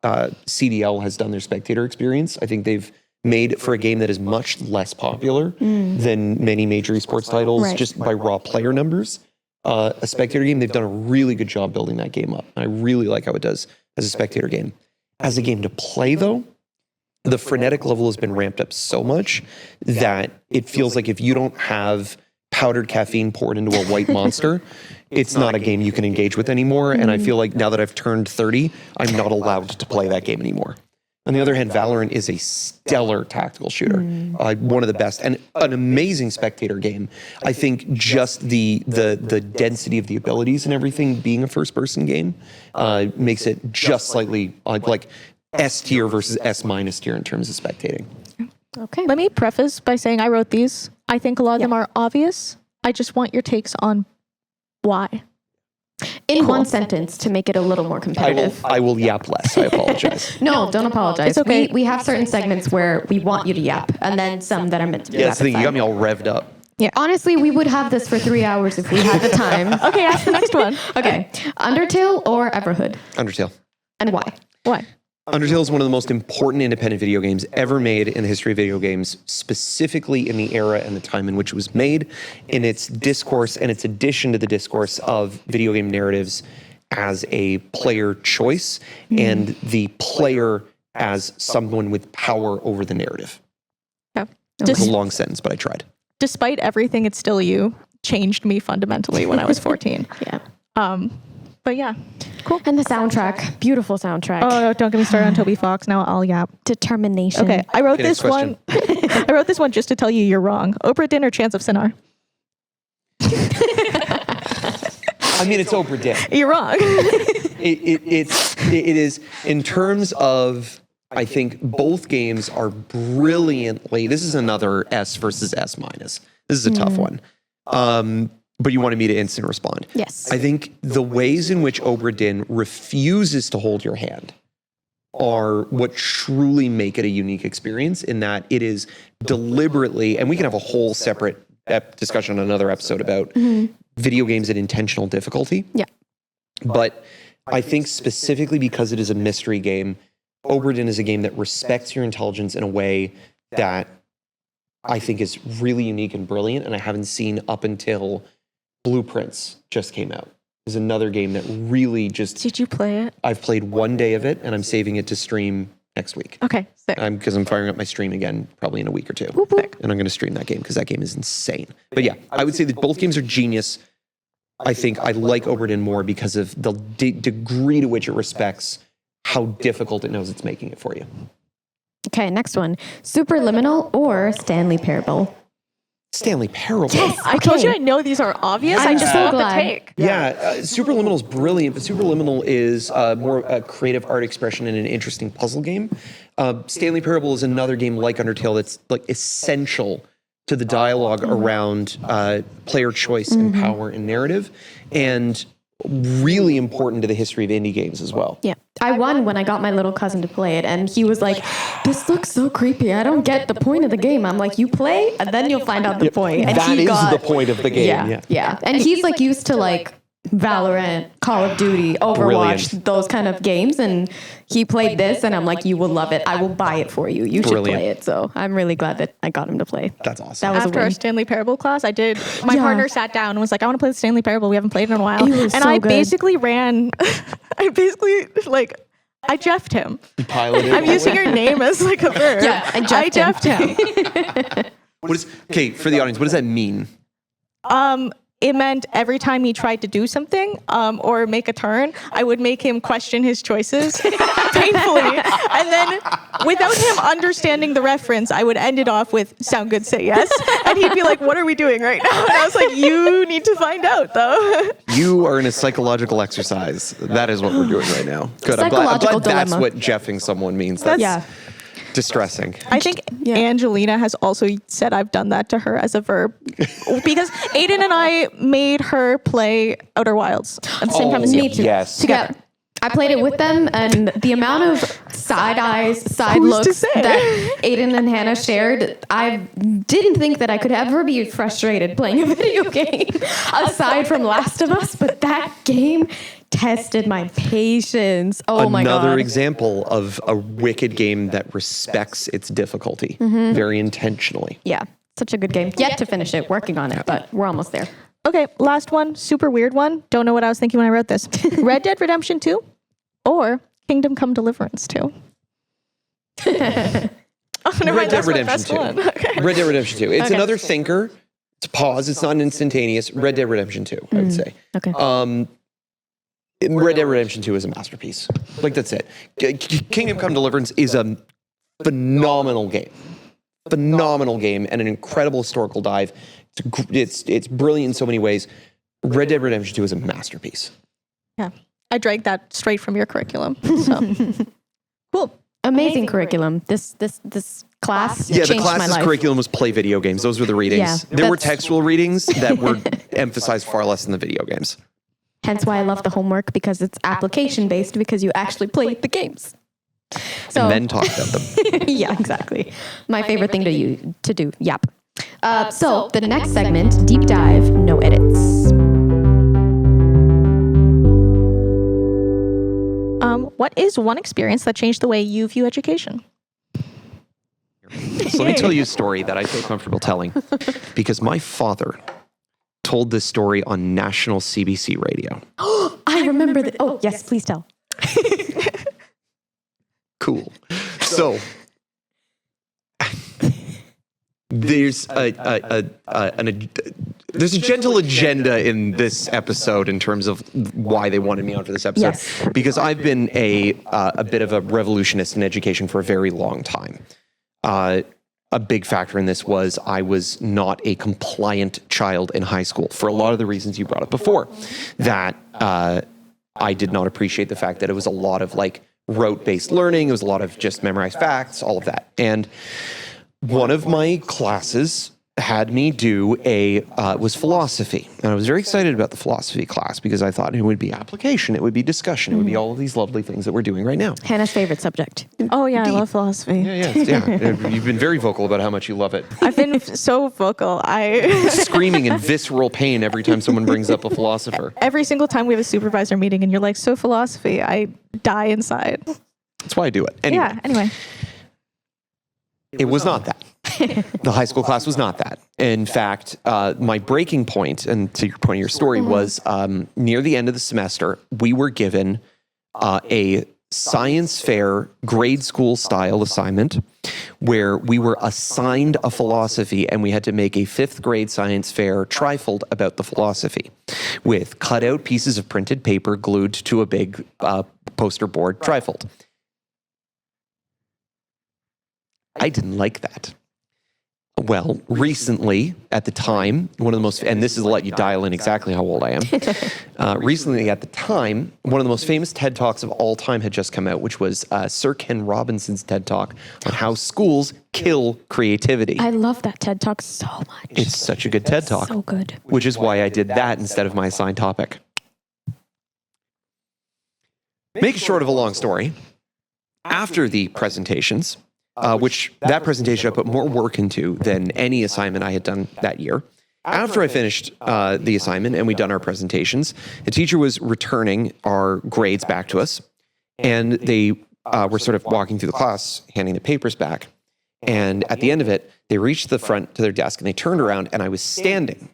CDL has done their spectator experience. I think they've made for a game that is much less popular than many major esports titles, just by raw player numbers. a spectator game, they've done a really good job building that game up. I really like how it does as a spectator game. As a game to play, though, the frenetic level has been ramped up so much that it feels like if you don't have powdered caffeine poured into a white monster, it's not a game you can engage with anymore. And I feel like now that I've turned 30, I'm not allowed to play that game anymore. On the other hand, Valorant is a stellar tactical shooter, one of the best, and an amazing spectator game. I think just the density of the abilities and everything being a first-person game makes it just slightly like S tier versus S minus tier in terms of spectating. Okay. Let me preface by saying I wrote these. I think a lot of them are obvious. I just want your takes on why. In one sentence to make it a little more competitive. I will yap less. I apologize. No, don't apologize. It's okay. We have certain segments where we want you to yap, and then some that are meant to be. Yeah, that's the thing. You got me all revved up. Yeah. Honestly, we would have this for 3 hours if we had the time. Okay, ask the next one. Okay. Undertale or Everhood? Undertale. And why? Why? Undertale is one of the most important independent video games ever made in the history of video games, specifically in the era and the time in which it was made, in its discourse and its addition to the discourse of video game narratives as a player choice and the player as someone with power over the narrative. Yeah. It was a long sentence, but I tried. Despite everything, It's Still You changed me fundamentally when I was 14. Yeah. But yeah, cool. And the soundtrack. Beautiful soundtrack. Oh, don't get me started on Toby Fox. Now I'll yap. Determination. Okay, I wrote Okay, this next question. one. I wrote this one just to tell you you're wrong. Oprah Din or Chance of Sinar? I mean, it's Oprah Din. You're wrong. It is in terms of, I think both games are brilliantly, this is another S versus S minus. This is a tough one. But you wanted me to instant respond. Yes. I think the ways in which Oprah Din refuses to hold your hand are what truly make it a unique experience, in that it is deliberately, and we can have a whole separate discussion on another episode about video games at intentional difficulty. Yeah. But I think specifically because it is a mystery game, Oprah Din is a game that respects your intelligence in a way that I think is really unique and brilliant, and I haven't seen up until Blueprints just came out. Is another game that really just... Did you play it? I've played one day of it, and I'm saving it to stream next week. Okay, sick. Because I'm firing up my stream again probably in a week or two. Sick. And I'm going to stream that game because that game is insane. But yeah, I would say that both games are genius. I think I like Oprah Din more because of the degree to which it respects how difficult it knows it's making it for you. Okay, next one. Superliminal or Stanley Parable? Stanley Parable. Yes. I told you I know these are obvious. I'm I just so want the glad. take. Yeah, Superliminal is brilliant, but Superliminal is more a creative art expression and an interesting puzzle game. Stanley Parable is another game like Undertale that's like essential to the dialogue around player choice and power and narrative, and really important to the history of indie games as well. Yeah. I won when I got my little cousin to play it, and he was like, this looks so creepy. I don't get the point of the game. I'm like, you play, and then you'll find out the point. And That is the point of the game. Yeah. And he's like used to like Valorant, Call of Duty, Overwatch, Brilliant. those kind of games. And he played this, and I'm like, you will love it. I will buy it for you. You should Brilliant. play it. So I'm really glad that I got him to play. That's awesome. That was After a our win. Stanley Parable class, I did. My partner sat down and was like, "I want to play the Stanley Parable. We haven't played it in a while." It was And so I good. basically ran. I Jeffed him. You piloted. I'm using your name as like a verb. Yeah, I Jeffed him. Okay, for the audience, what does that mean? It meant every time he tried to do something or make a turn, I would make him question his choices painfully. And then without him understanding the reference, I would end it off with, "Sound good, say yes." And he'd be like, "What are we doing right now?" And I was like, "You need to find out though." You are in a psychological exercise. That is what we're doing right now. Good. I'm glad Psychological that's dilemma. what jeffing someone means. That's Yeah. distressing. I think Angelina has also said I've done that to her as a verb. Because Aiden and I made her play Outer Wilds at the same time as you. Me too. Yes. Together. I played it with them, and the amount of side eyes, side Who's to looks say? that Aiden and Hannah shared, I didn't think that I could ever be frustrated playing a video game aside from Last of Us, but that game tested my patience. Oh my God. Another example of a wicked game that respects its difficulty very intentionally. Yeah, such a good game. Yet to finish it, working on it, but we're almost there. Okay, last one. Super weird one. Don't know what I was thinking when I wrote this. Red Dead Redemption 2 or Kingdom Come Deliverance 2? Oh, never mind. That's my best one. Okay. Red Dead Redemption 2. It's another thinker. It's a pause. It's not instantaneous. Red Dead Redemption 2, I would say. Okay. Red Dead Redemption 2 is a masterpiece. Like, that's it. Kingdom Come Deliverance is a phenomenal game. Phenomenal game and an incredible historical dive. It's brilliant in so many ways. Red Dead Redemption 2 is a masterpiece. Yeah. I dragged that straight from your curriculum. So cool. Amazing curriculum. This class changed the my class's life. curriculum was play video games. Those were the readings. Yeah, there were textual readings that were emphasized far less than the video games. Hence why I love the homework, because it's application based, because you actually play the games. So, And then talk about them. yeah, exactly. My favorite thing to do. Yep. So the next segment, deep dive, no edits. What is one experience that changed the way you view education? So let me tell you a story that I feel comfortable telling, because my father told this story on national CBC radio. I remember that. Oh, yes, please tell. Cool. So there's there's a gentle agenda in this episode in terms of why they wanted me on for this episode. Yes. Because I've been a bit of a revolutionist in education for a very long time. A big factor in this was I was not a compliant child in high school for a lot of the reasons you brought up before. That I did not appreciate the fact that it was a lot of like rote-based learning. It was a lot of just memorized facts, all of that. And one of my classes had me do was philosophy. And I was very excited about the philosophy class because I thought it would be application, it would be discussion, it would be all of these lovely things that we're doing right now. Hannah's favorite subject. Oh, yeah, I love philosophy. Yeah. You've been very vocal about how much you love it. I've been so vocal. Screaming in visceral pain every time someone brings up a philosopher. Every single time we have a supervisor meeting and you're like, so philosophy, I die inside. That's why I do it. Anyway. Yeah, anyway. It was not that. The high school class was not that. In fact, my breaking point, and to your point of your story, was near the end of the semester, we were given a science fair grade school style assignment where we were assigned a philosophy and we had to make a 5th grade science fair trifold about the philosophy with cutout pieces of printed paper glued to a big poster board trifold. I didn't like that. Well, recently, at the time, one of the most, and this is to let you dial in exactly how old I am. Recently, at the time, one of the most famous TED Talks of all time had just come out, which was Sir Ken Robinson's TED Talk on how schools kill creativity. I love that TED Talk so much. It's such a good TED Talk. So good. Which is why I did that instead of my assigned topic. Make it short of a long story. After the presentations, which that presentation I put more work into than any assignment I had done that year. After I finished the assignment and we'd done our presentations, the teacher was returning our grades back to us, and they were sort of walking through the class, handing the papers back. And at the end of it, they reached the front to their desk and they turned around, and I was standing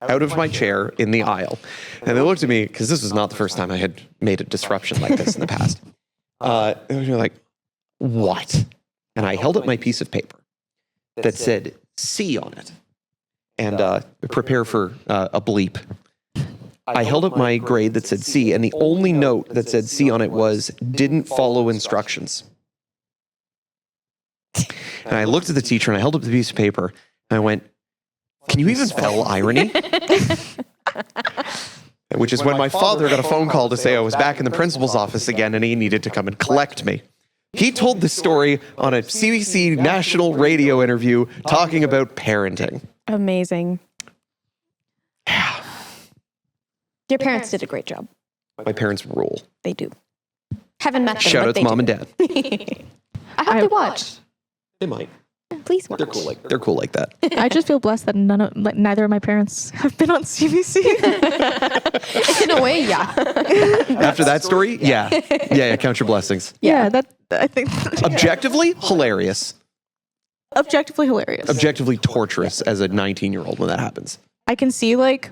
out of my chair in the aisle. And they looked at me, because this was not the first time I had made a disruption like this in the past. They were like, "What?" And I held up my piece of paper that said C on it. And prepare for a bleep. I held up my grade that said C, and the only note that said C on it was, "Didn't follow instructions." And I looked at the teacher and I held up the piece of paper and I went, "Can you even spell irony?" Which is when my father got a phone call to say I was back in the principal's office again and he needed to come and collect me. He told this story on a CBC national radio interview talking about parenting. Amazing. Your parents did a great job. My parents rule. They do. Haven't met them, Shout but out to they mom do. and dad. I hope they watch. They might. Please watch. They're cool like that. I just feel blessed that neither of my parents have been on CBC. In a way, yeah. After that story, yeah. Count your blessings. Yeah, that I think. Objectively, hilarious. Objectively hilarious. Objectively torturous as a 19-year-old when that happens. I can see like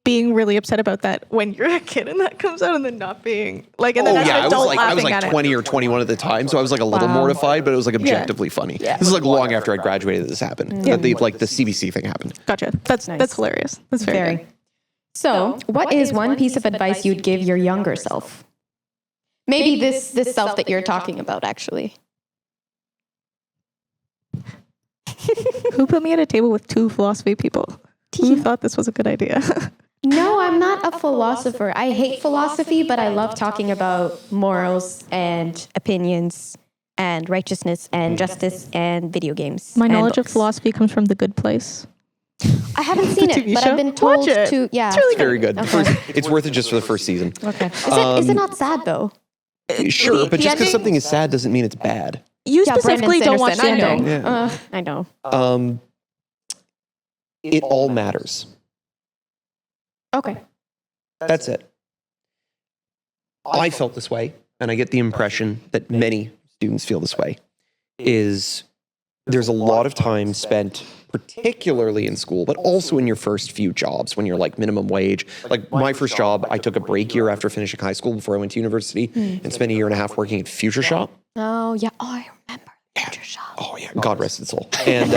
being really upset about that when you're a kid and that comes out, and then not being like, and then as an adult I was laughing like at 20 or 21 at the time, so I was like a little mortified, but it was like objectively funny. Yeah. This is like long after I graduated that this happened. That the CBC thing happened. it. Gotcha. That's hilarious. That's very good. So, what is one piece of advice you'd give your younger self? Maybe this self that you're talking about, actually. Who put me at a table with two philosophy people? Who thought this was a good idea? No, I'm not a philosopher. I hate philosophy, but I love talking about morals and opinions and righteousness and justice and video games. My and knowledge of books. philosophy comes from The Good Place. I haven't seen TV it, but show. I've been told Watch it. to. Yeah, It's really Very good. Okay. It's worth it just for the first season. Okay. Is it not sad though? Sure, but the just because ending- something is sad doesn't mean it's bad. You Yeah, specifically Brandon don't watch the Sanderson, ending. I know. Yeah. I know. It all matters. Okay. That's it. I felt this way, and I get the impression that many students feel this way, is there's a lot of time spent, particularly in school, but also in your first few jobs when you're like minimum wage. Like my first job, I took a break year after finishing high school before I went to university and spent a year and a half working at Future Shop. Oh yeah. Oh, I remember Future Shop. Oh yeah, God rest its soul. And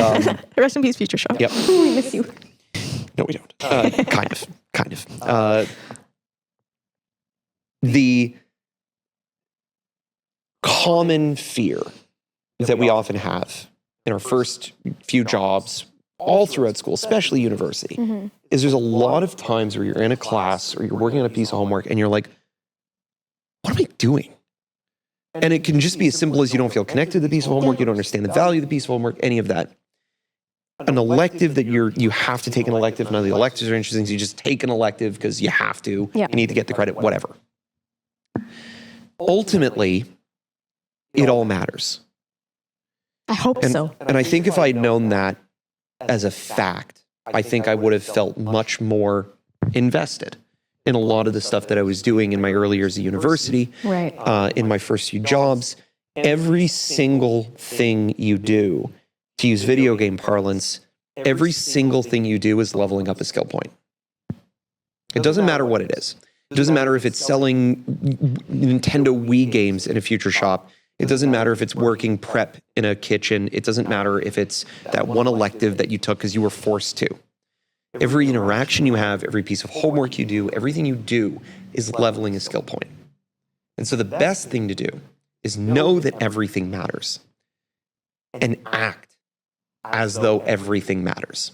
Rest in peace, Future Shop. yep. Ooh, we miss you. No, we don't. Kind of. The common fear that we often have in our first few jobs, all throughout school, especially university, is there's a lot of times where you're in a class or you're working on a piece of homework and you're like, what am I doing? And it can just be as simple as you don't feel connected to the piece of homework, you don't understand the value of the piece of homework, any of that. An elective that you have to take an elective, none of the electives are interesting, so you just take an elective because you have to, Yeah. you need to get the credit, whatever. Ultimately, it all matters. I hope so. And I think if I'd known that as a fact, I think I would have felt much more invested in a lot of the stuff that I was doing in my early years at university, Right. in my first few jobs. Every single thing you do, to use video game parlance, every single thing you do is leveling up a skill point. It doesn't matter what it is. It doesn't matter if it's selling Nintendo Wii games in a Future Shop. It doesn't matter if it's working prep in a kitchen. It doesn't matter if it's that one elective that you took because you were forced to. Every interaction you have, every piece of homework you do, everything you do is leveling a skill point. And so the best thing to do is know that everything matters and act as though everything matters,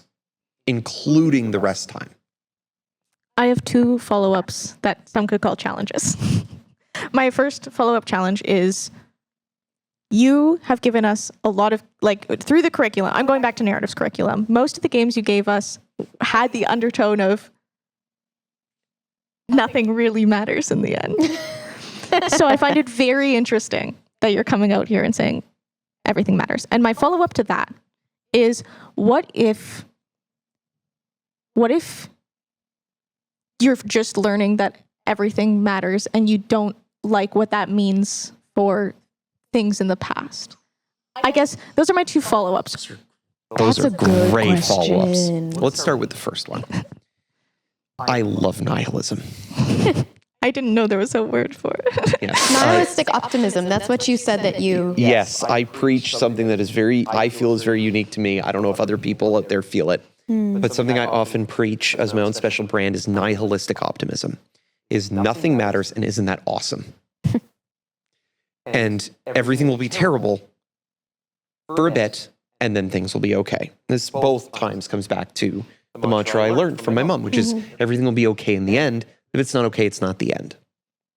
including the rest time. I have two follow-ups that some could call challenges. My first follow-up challenge is you have given us a lot of, like, through the curriculum, I'm going back to narratives curriculum. Most of the games you gave us had the undertone of nothing really matters in the end. So I find it very interesting that you're coming out here and saying everything matters. And my follow-up to that is what if you're just learning that everything matters and you don't like what that means for things in the past? I guess those are my two follow-ups. Those That's are a good great question. follow-ups. Let's start with the first one. I love nihilism. I didn't know there was a word for it. Yes. Nihilistic optimism. That's what you said that you. Yes, I preach something that is I feel is very unique to me. I don't know if other people out there feel it, but something I often preach as my own special brand is nihilistic optimism. Is nothing matters and isn't that awesome? And everything will be terrible for a bit and then things will be okay. This both times comes back to the mantra I learned from my mom, which is everything will be okay in the end. If it's not okay, it's not the end.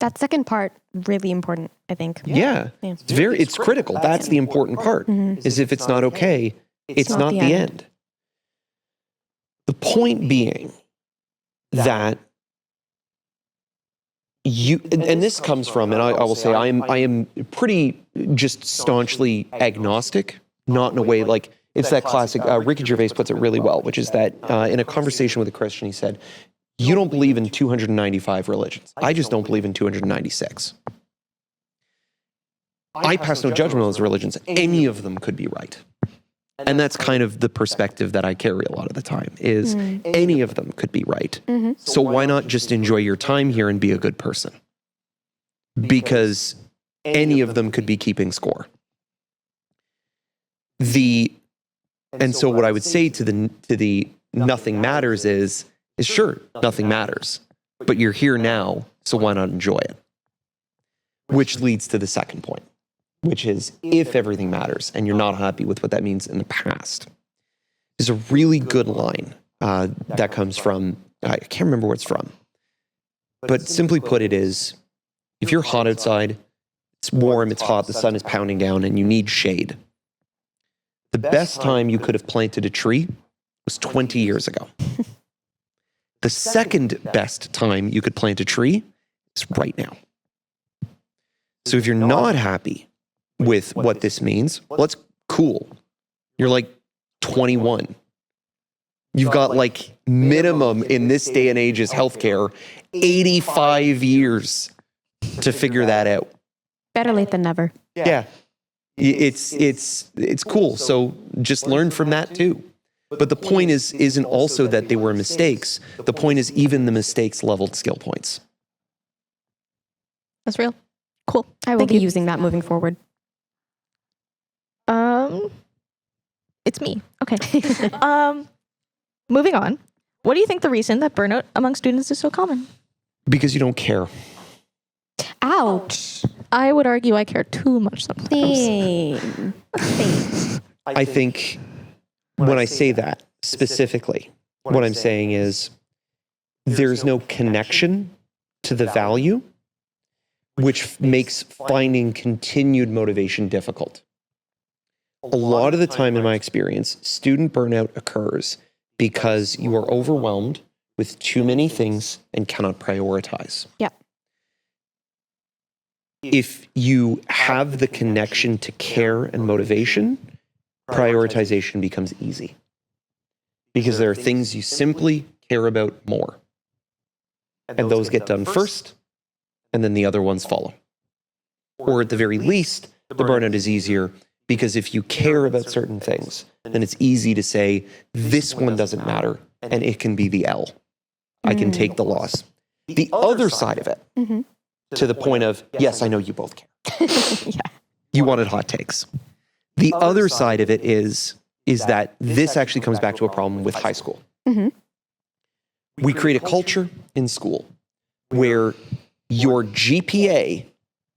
That second part, really important, I think. Yeah. Yeah. It's critical. That's the important part. Is if it's not okay, it's not the end. The point being that and this comes from, and I will say I am pretty just staunchly agnostic, not in a way like, it's that classic, Ricky Gervais puts it really well, which is that in a conversation with a Christian, he said, you don't believe in 295 religions. I just don't believe in 296. I pass no judgment on those religions. Any of them could be right. And that's kind of the perspective that I carry a lot of the time is any of them could be right. So why not just enjoy your time here and be a good person? Because any of them could be keeping score. And so what I would say to the nothing matters is sure, nothing matters, but you're here now, so why not enjoy it? Which leads to the second point, which is if everything matters and you're not happy with what that means in the past. There's a really good line that comes from, I can't remember where it's from, but simply put it is, if you're hot outside, it's warm, it's hot, the sun is pounding down, and you need shade. The best time you could have planted a tree was 20 years ago. The second best time you could plant a tree is right now. So if you're not happy with what this means, well, that's cool. You're like 21. You've got like minimum in this day and age is healthcare, 85 years to figure that out. Better late than never. Yeah. It's cool. So just learn from that too. But the point isn't also that they were mistakes. The point is even the mistakes leveled skill points. That's real. Cool. I will be using that moving forward. It's me. Okay. Moving on. What do you think the reason that burnout among students is so common? Because you don't care. Ouch. I would argue I care too much sometimes. Same. I think when I say that specifically, what I'm saying is there's no connection to the value, which makes finding continued motivation difficult. A lot of the time in my experience, student burnout occurs because you are overwhelmed with too many things and cannot prioritize. Yeah. If you have the connection to care and motivation, prioritization becomes easy. Because there are things you simply care about more. And those get done first, and then the other ones follow. Or at the very least, the burnout is easier because if you care about certain things, then it's easy to say, this one doesn't matter, and it can be the L. I can take the loss. The other side of it, to the point of, yes, I know you both care. Yeah. You wanted hot takes. The other side of it is that this actually comes back to a problem with high school. We create a culture in school where your GPA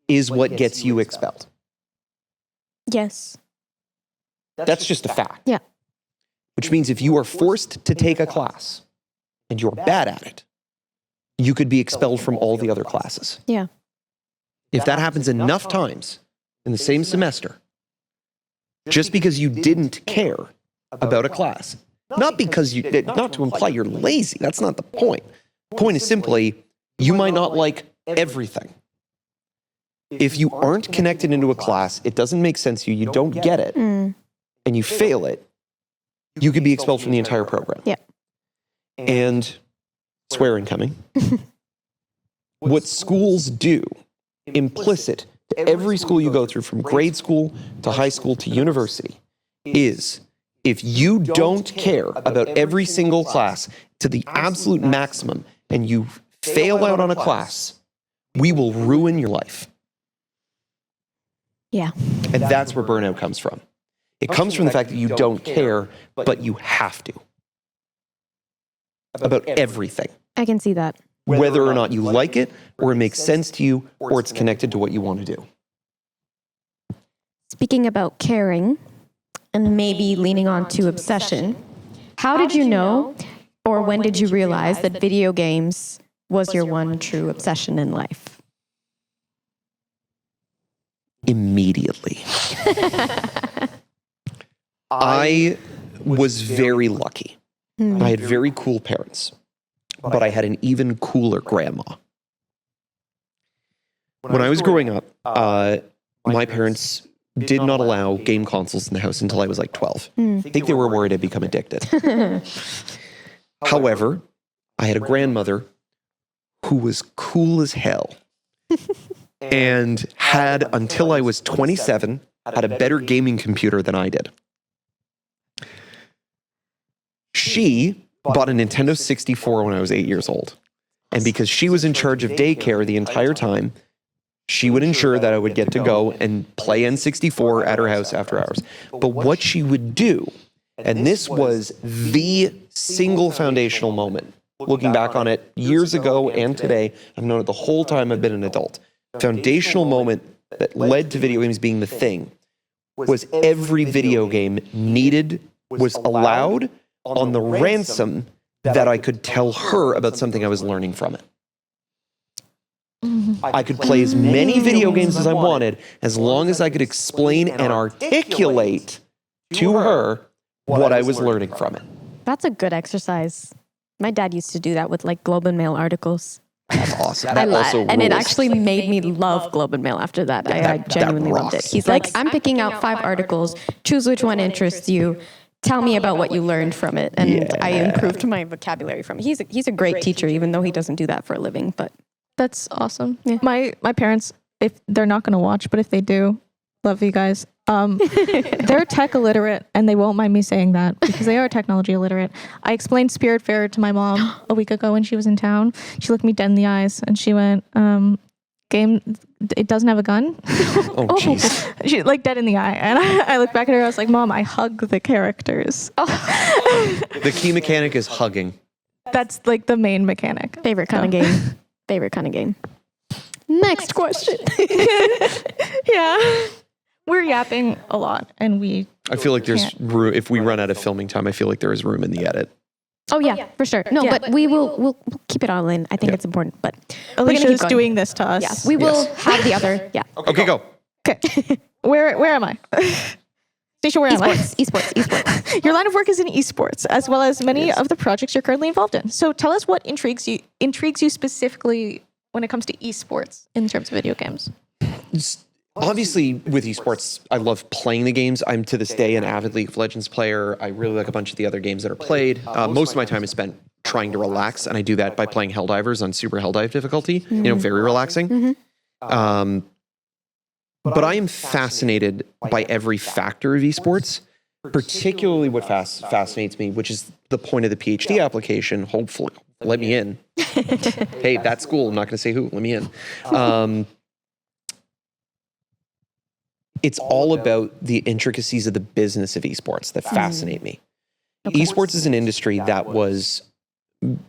is what gets you expelled. Yes. That's just a fact. Yeah. Which means if you are forced to take a class and you're bad at it, you could be expelled from all the other classes. Yeah. If that happens enough times in the same semester, just because you didn't care about a class, not because you did, not to imply you're lazy, that's not the point. The point is simply, you might not like everything. If you aren't connected into a class, it doesn't make sense to you, you don't get it, and you fail it, you could be expelled from the entire program. Yeah. And swearing coming. What schools do, implicit to every school you go through, from grade school to high school to university, is if you don't care about every single class to the absolute maximum and you fail out on a class, we will ruin your life. Yeah. And that's where burnout comes from. It comes from the fact that you don't care, but you have to. About everything. I can see that. Whether or not you like it, or it makes sense to you, or it's connected to what you want to do. Speaking about caring and maybe leaning on to obsession, how did you know or when did you realize that video games was your one true obsession in life? Immediately. I was very lucky. I had very cool parents, but I had an even cooler grandma. When I was growing up, my parents did not allow game consoles in the house until I was like 12. I think they were worried I'd become addicted. However, I had a grandmother who was cool as hell and had, until I was 27, had a better gaming computer than I did. She bought a Nintendo 64 when I was 8 years old. And because she was in charge of daycare the entire time, she would ensure that I would get to go and play N64 at her house after hours. But what she would do, and this was the single foundational moment, looking back on it years ago and today, I've known it the whole time I've been an adult, foundational moment that led to video games being the thing, was every video game was allowed on the ransom that I could tell her about something I was learning from it. I could play as many video games as I wanted, as long as I could explain and articulate to her what I was learning from it. That's a good exercise. My dad used to do that with like Globe and Mail articles. That's awesome. And it actually made me love Globe and Mail after that. I genuinely loved it. He's like, I'm picking out 5 articles, choose which one interests you, tell me about what you learned from it. And I improved my vocabulary from it. He's a great teacher, even though he doesn't do that for a living. But That's awesome. Yeah. My parents, if they're not going to watch, but if they do, love you guys. They're tech illiterate, and they won't mind me saying that because they are technology illiterate. I explained Spiritfarer to my mom a week ago when she was in town. She looked me dead in the eyes and she went, game, it doesn't have a gun. Oh, jeez. She like dead in the eye. And I looked back at her, I was like, Mom, I hug the characters. The key mechanic is hugging. That's like the main mechanic. favorite kind of game. Favorite kind of game. Next question. Yeah. We're yapping a lot, and I feel like there's room, if we run out of filming time, I feel like there is room in the edit. Oh yeah, for sure. No, but we'll keep it all in. I think it's important. But Alicia's doing this to us. Yeah, we will have the other. Yeah. Okay, go. Okay. Where am I? Sneesha, where am I? Esports. Your line of work is in esports, as well as many of the projects you're currently involved in. So tell us what intrigues you specifically when it comes to esports in terms of video games. Obviously, with esports, I love playing the games. I'm to this day an avid League of Legends player. I really like a bunch of the other games that are played. Most of my time is spent trying to relax, and I do that by playing Helldivers on super Helldive difficulty. Very relaxing. But I am fascinated by every factor of esports, particularly what fascinates me, which is the point of the PhD application. Hopefully, let me in. Hey, that school, I'm not going to say who, let me in. It's all about the intricacies of the business of esports that fascinate me. Esports is an industry that was kind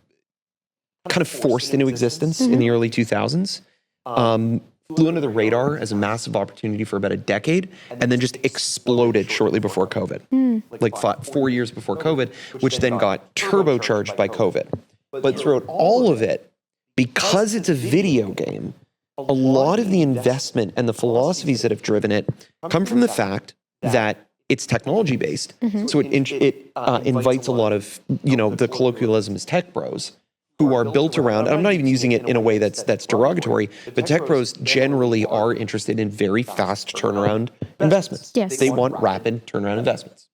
of forced into existence in the early 2000s. Flew under the radar as a massive opportunity for about a decade, and then just exploded shortly before COVID, like 4 years before COVID, which then got turbocharged by COVID. But throughout all of it, because it's a video game, a lot of the investment and the philosophies that have driven it come from the fact that it's technology based. So it invites a lot of, the colloquialism is tech bros, who are built around, and I'm not even using it in a way that's derogatory, but tech pros generally are interested in very fast turnaround investments. Yes. They want rapid turnaround investments.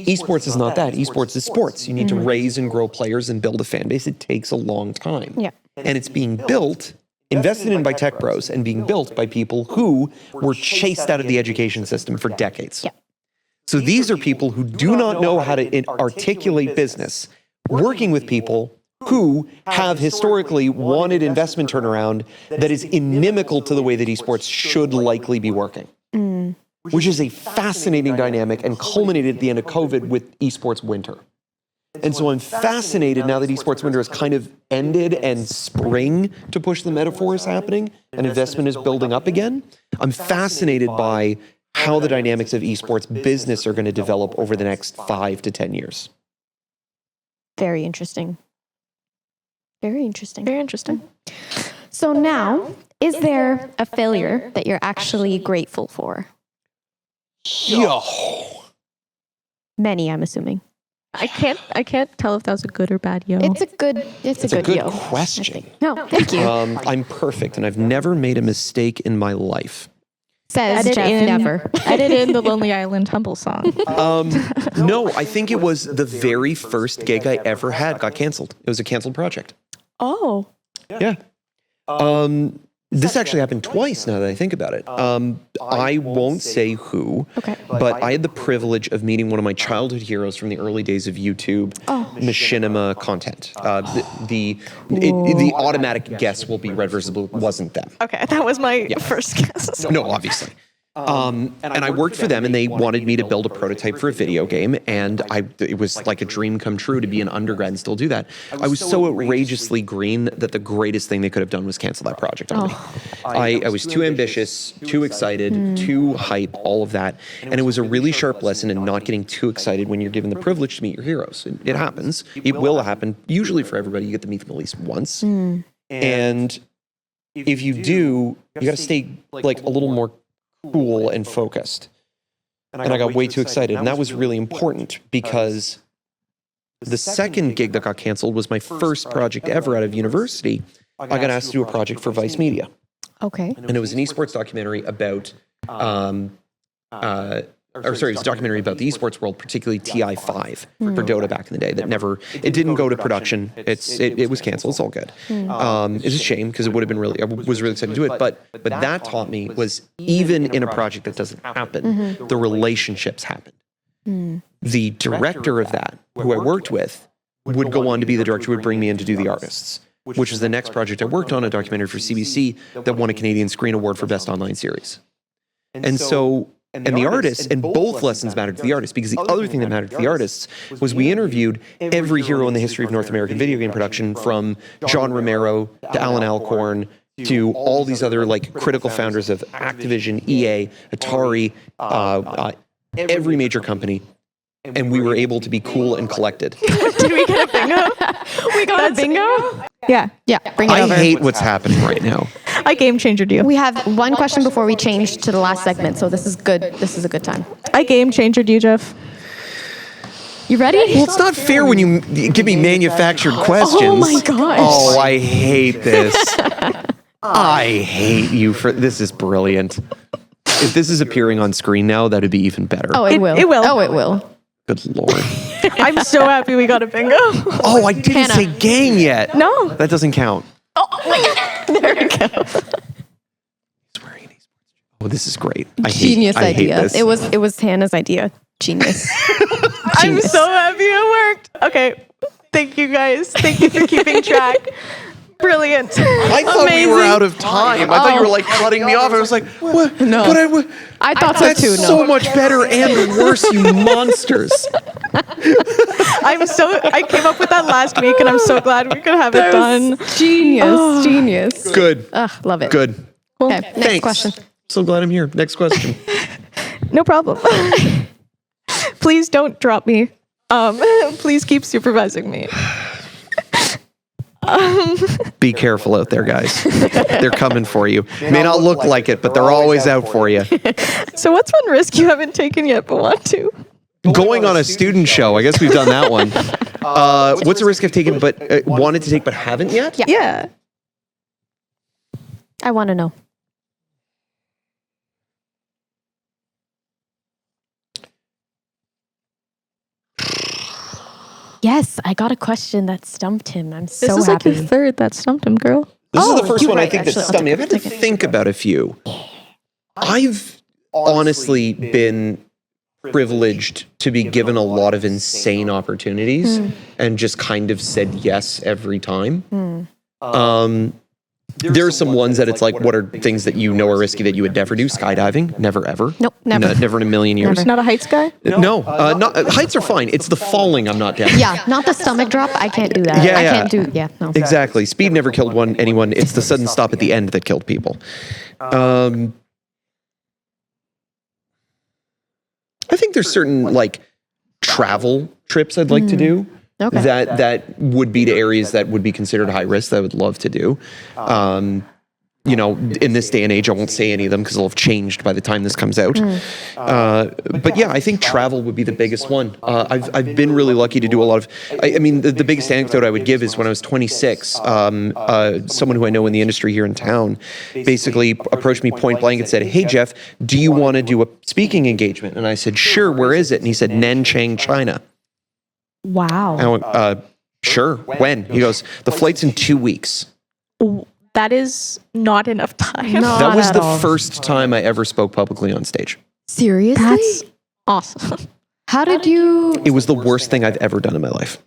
Esports is not that. Esports is sports. You need to raise and grow players and build a fan base. It takes a long time. Yeah. And it's being built, invested in by tech bros, and being built by people who were chased out of the education system for decades. Yeah. So these are people who do not know how to articulate business, working with people who have historically wanted investment turnaround that is inimical to the way that esports should likely be working, which is a fascinating dynamic and culminated at the end of COVID with esports winter. And so I'm fascinated now that esports winter has kind of ended and spring, to push the metaphor, is happening and investment is building up again. I'm fascinated by how the dynamics of esports business are going to develop over the next 5 to 10 years. Very interesting. Very interesting. Very interesting. So now, is there a failure that you're actually grateful for? Yo. Many, I'm assuming. I can't tell if that was a good or bad yo. It's a good yo, question. No, thank you. I'm perfect, and I've never made a mistake in my life. Says Jeff never. Edit in the Lonely Island Humble song. No, I think it was the very first gig I ever had got canceled. It was a canceled project. Oh. Yeah. This actually happened twice now that I think about it. I won't say who, but I had the privilege of meeting one of my childhood heroes from the early days of YouTube machinima content. The automatic guess will be Red vs. Blue wasn't them. Okay, that was my first guess. No, obviously. And I worked for them, and they wanted me to build a prototype for a video game, and it was like a dream come true to be an undergrad and still do that. I was so outrageously green that the greatest thing they could have done was cancel that project on me. I was too ambitious, too excited, too hype, all of that. And it was a really sharp lesson in not getting too excited when you're given the privilege to meet your heroes. It happens. It will happen. Usually for everybody, you get to meet them at least once. And if you do, you got to stay like a little more cool and focused. And I got way too excited. And that was really important because the second gig that got canceled was my first project ever out of university. I got asked to do a project for Vice Media. Okay. And it was an esports documentary about, it was a documentary about the esports world, particularly TI5 for Dota back in the day. It didn't go to production. It was canceled. It's all good. It's a shame because it would have been I was really excited to do it. But that taught me was even in a project that doesn't happen, the relationships happen. The director of that, who I worked with, would go on to be the director who would bring me in to do the artists, which was the next project I worked on, a documentary for CBC that won a Canadian Screen Award for Best Online Series. And the artists, and both lessons mattered to the artists, because the other thing that mattered to the artists was we interviewed every hero in the history of North American video game production, from John Romero to Alan Alcorn to all these other like critical founders of Activision, EA, Atari, every major company. And we were able to be cool and collected. Did we get a bingo? We got a bingo? Yeah. Bring it over. I hate what's happening right now. I game changered you. We have one question before we change to the last segment, so this is good. This is a good time. I game changered you, Jeff. You ready? Well, it's not fair when you give me manufactured questions. Oh my gosh. Oh, I hate this. I hate you for this. Is brilliant. If this is appearing on screen now, that'd be even better. Oh, it will. It will. Oh, it will. Good Lord. I'm so happy we got a bingo. Oh, I didn't Hannah. say gang yet. No. That doesn't count. Oh my God. There we go. He's wearing an esports. Oh, this is great. Genius I hate idea. this. It was Hannah's idea. Genius. I'm Genius. so happy it worked. Okay. Thank you guys. Thank you for keeping track. Brilliant. I thought we were out of time. I thought you were like cutting me off. I was like, what? No. But I thought so that's too. No. so much better and worse, you monsters. I came up with that last week, and I'm so glad we could have it done. Genius. Genius. Good. Love it. Good. Okay, next Thanks. question. So glad I'm here. Next question. No problem. Please don't drop me. Please keep supervising me. Be careful out there, guys. They're coming for you. May not look like it, but they're always out for you. So what's one risk you haven't taken yet but want to? Going on a student show. I guess we've done that one. What's a risk I've taken but wanted to take but haven't yet? Yeah. I want to know. Yes, I got a question that stumped him. I'm so This is happy. like your third that stumped him, girl. This is the Oh, first you're one I right, think that actually. stumped me. I've had to think about a few. I've honestly been privileged to be given a lot of insane opportunities and just kind of said yes every time. There are some ones that it's like, what are things that you know are risky that you would never do? Skydiving, never ever. Nope, never. Never in a million years. Not a heights guy? No, heights are fine. It's the falling I'm not down. Yeah, not the stomach drop. I can't do that. Yeah, I yeah. can't do. Yeah, no. Exactly. Speed never killed anyone. It's the sudden stop at the end that killed people. I think there's certain like travel trips I'd like to do. Okay. That would be to areas that would be considered high risk that I would love to do. In this day and age, I won't say any of them because they'll have changed by the time this comes out. But yeah, I think travel would be the biggest one. I've been really lucky to do a lot of, the biggest anecdote I would give is when I was 26, someone who I know in the industry here in town basically approached me point blank and said, "Hey Jeff, do you want to do a speaking engagement?" And I said, "Sure, where is it?" And he said, "Nanchang, China." Wow. I went, sure, when? He goes, "The flight's in 2 weeks." That is not enough time. No. That Not was at the all. first time I ever spoke publicly on stage. Seriously? That's awesome. How did you? It was the worst thing I've ever done in my life.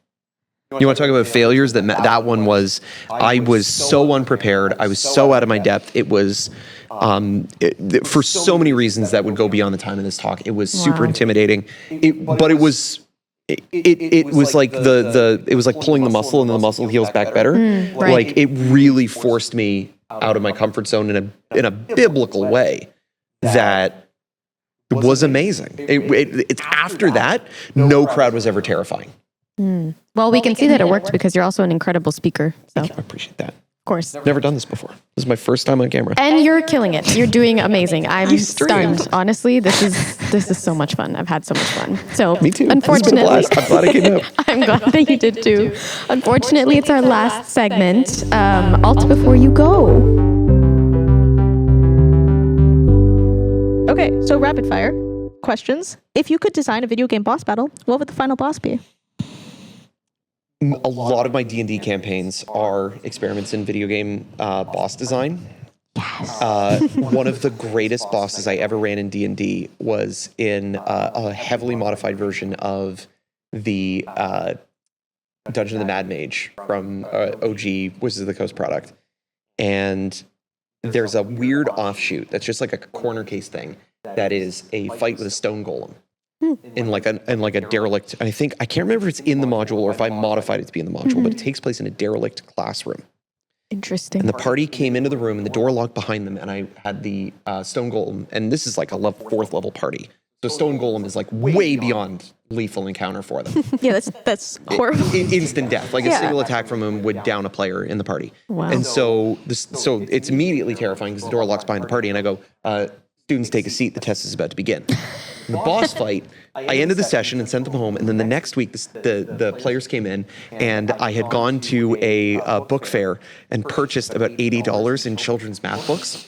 You want to talk about failures? That one was, I was so unprepared. I was so out of my depth. It was, for so many reasons that would go beyond the time of this talk. It was super intimidating. But it was like it was like pulling the muscle and then the muscle heals back better. right. Like it really forced me out of my comfort zone in a biblical way that was amazing. It's after that, no crowd was ever terrifying. Well, we can see that it worked because you're also an incredible speaker. So, I of appreciate that. course. Never done this before. This is my first time on camera. And you're killing it. You're doing amazing. I'm stunned. Honestly, this is so much fun. I've had so much fun. So, Me too. unfortunately, It's been a blast. I'm glad I came out. I'm glad that you did too. Unfortunately, it's our last segment. Alt before you go. Okay, so rapid fire questions. If you could design a video game boss battle, what would the final boss be? A lot of my D&D campaigns are experiments in video game boss design. Yes. One of the greatest bosses I ever ran in D&D was in a heavily modified version of the Dungeon of the Mad Mage from OG Wizards of the Coast product. And there's a weird offshoot that's just like a corner case thing that is a fight with a stone golem. In like a derelict, I can't remember if it's in the module or if I modified it to be in the module, but it takes place in a derelict classroom. Interesting. And the party came into the room and the door locked behind them, and I had the stone golem, and this is like a 4th level party. So stone golem is like way beyond lethal encounter for them. Yeah, that's horrible. Instant death. Like a Yeah. single attack from him would down a player in the party. Wow. And so it's immediately terrifying because the door locks behind the party, and I go, students take a seat, the test is about to begin. The boss fight, I ended the session and sent them home, and then the next week the players came in, and I had gone to a book fair and purchased about $80 in children's math books.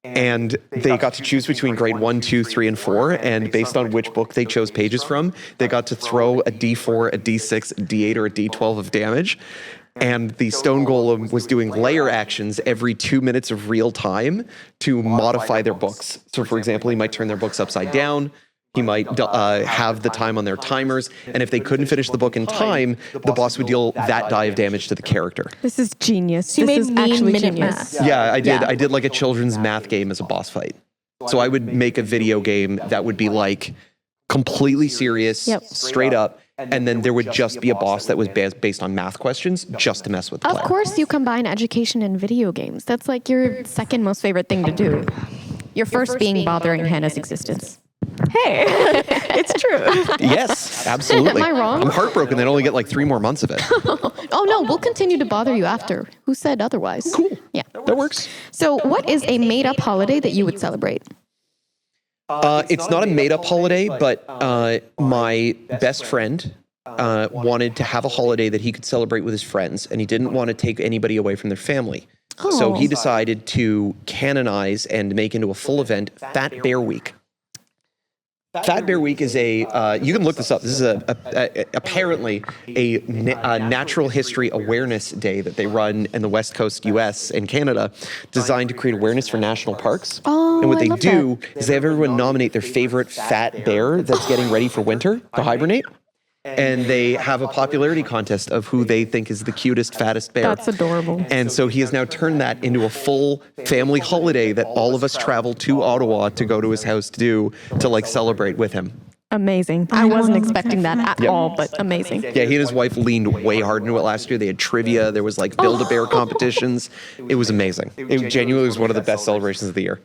And they got to choose between grade 1, 2, 3, and 4, and based on which book they chose pages from, they got to throw a D4, a D6, a D8, or a D12 of damage. And the stone golem was doing layer actions every 2 minutes of real time to modify their books. So, for example, he might turn their books upside down. He might have the time on their timers. And if they couldn't finish the book in time, the boss would deal that die of damage to the character. This is genius. You This made is mean actually minute genius. math. Yeah, I did. Yeah. I did like a children's math game as a boss fight. So I would make a video game that would be like completely serious, Yep. straight up. And then there would just be a boss that was based on math questions just to mess with the Of player. course, you combine education and video games. That's like your second most favorite thing to do. Your first being bothering Hannah's existence. Hey, it's true. Yes, absolutely. Am I wrong? I'm heartbroken they only get like 3 more months of it. Oh no, we'll continue to bother you after. Who said otherwise? Cool. Yeah. That works. So, what is a made-up holiday that you would celebrate? It's not a made-up holiday, but my best friend wanted to have a holiday that he could celebrate with his friends, and he didn't want to take anybody away from their family. So he decided to canonize and make into a full event Fat Bear Week. Fat Bear Week is you can look this up. This is apparently a natural history awareness day that they run in the West Coast US and Canada, designed to create awareness for national parks. Oh, and what I they love do is they have everyone nominate their favorite fat bear that's getting ready for winter to hibernate. And they have a popularity contest of who they think is the cutest, fattest bear. That's adorable. And so he has now turned that into a full family holiday that all of us travel to Ottawa to go to his house to like celebrate with him. Amazing. I wasn't expecting that at all, but amazing. Yeah, he and his wife leaned way hard into it last year. They had trivia. There was like Build-A-Bear competitions. It was amazing. It genuinely was one of the best celebrations of the year.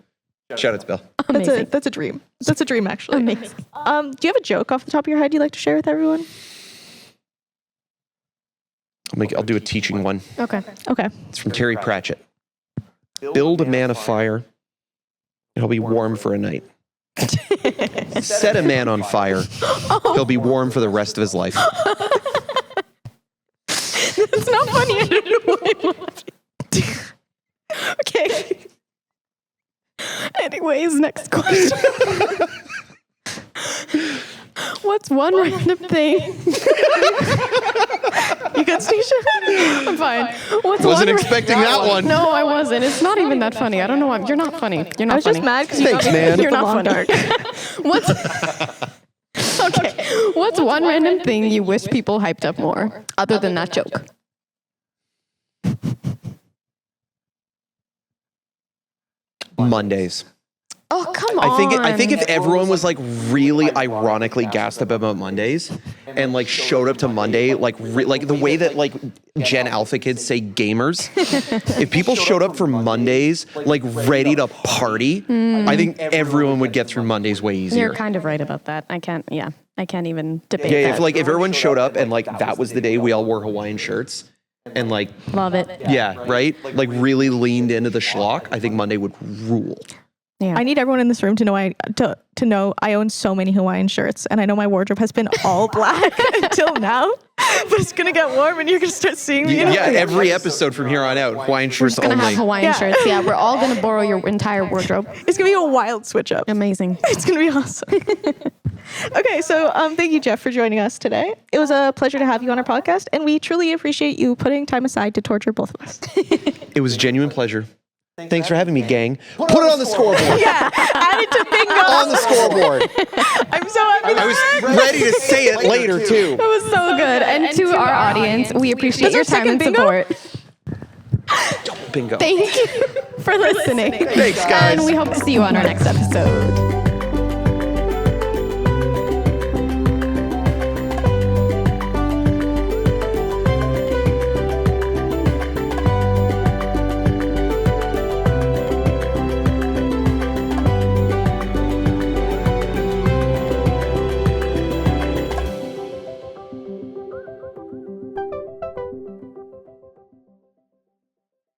Shout out to Bill. Amazing. That's a dream. That's a dream, actually. Amazing. Do you have a joke off the top of your head you'd like to share with everyone? I'll do a teaching one. Okay. Okay. It's from Terry Pratchett. Build a man a fire, and he'll be warm for a night. Set a man on fire, he'll be warm for the rest of his life. It's not funny. I don't know why I laughed. Okay. Anyways, next question. What's one random thing? You got Sneesha? I'm fine. What's Wasn't one expecting that one. No, I wasn't. It's not even that funny. I don't know why. You're not funny. You're not I was funny. just mad because you Thanks, got me man. with You're the not long funny. dark. What's one random thing you wish people hyped up more, other than that joke? Mondays. Oh, come on. I think if everyone was like really ironically gassed up about Mondays and like showed up to Monday like the way that like Gen Alpha kids say gamers, if people showed up for Mondays like ready to party, I think everyone would get through Mondays way easier. You're kind of right about that. I can't even debate Yeah, that. if everyone showed up and like that was the day we all wore Hawaiian shirts and like Love it. yeah, right? Like really leaned into the schlock, I think Monday would rule. Yeah. I need everyone in this room to know I own so many Hawaiian shirts, and I know my wardrobe has been all black until now. But it's gonna get warm, and you're gonna start seeing me. Yeah, every episode from here on out, Hawaiian shirts We're gonna only. have Hawaiian shirts. Yeah, we're all gonna borrow your entire wardrobe. It's gonna be a wild switch up. Amazing. It's gonna be awesome. Okay, so thank you, Jeff, for joining us today. It was a pleasure to have you on our podcast, and we truly appreciate you putting time aside to torture both of us. It was a genuine pleasure. Thanks for having me, gang. Put it on the scoreboard. Yeah, add it to bingo. On the scoreboard. I'm so happy. I was ready to say it later, too. It was so good. And to our audience, we appreciate your time and support. Bingo. Thank you for listening. Thanks, guys. And we hope to see you on our next episode.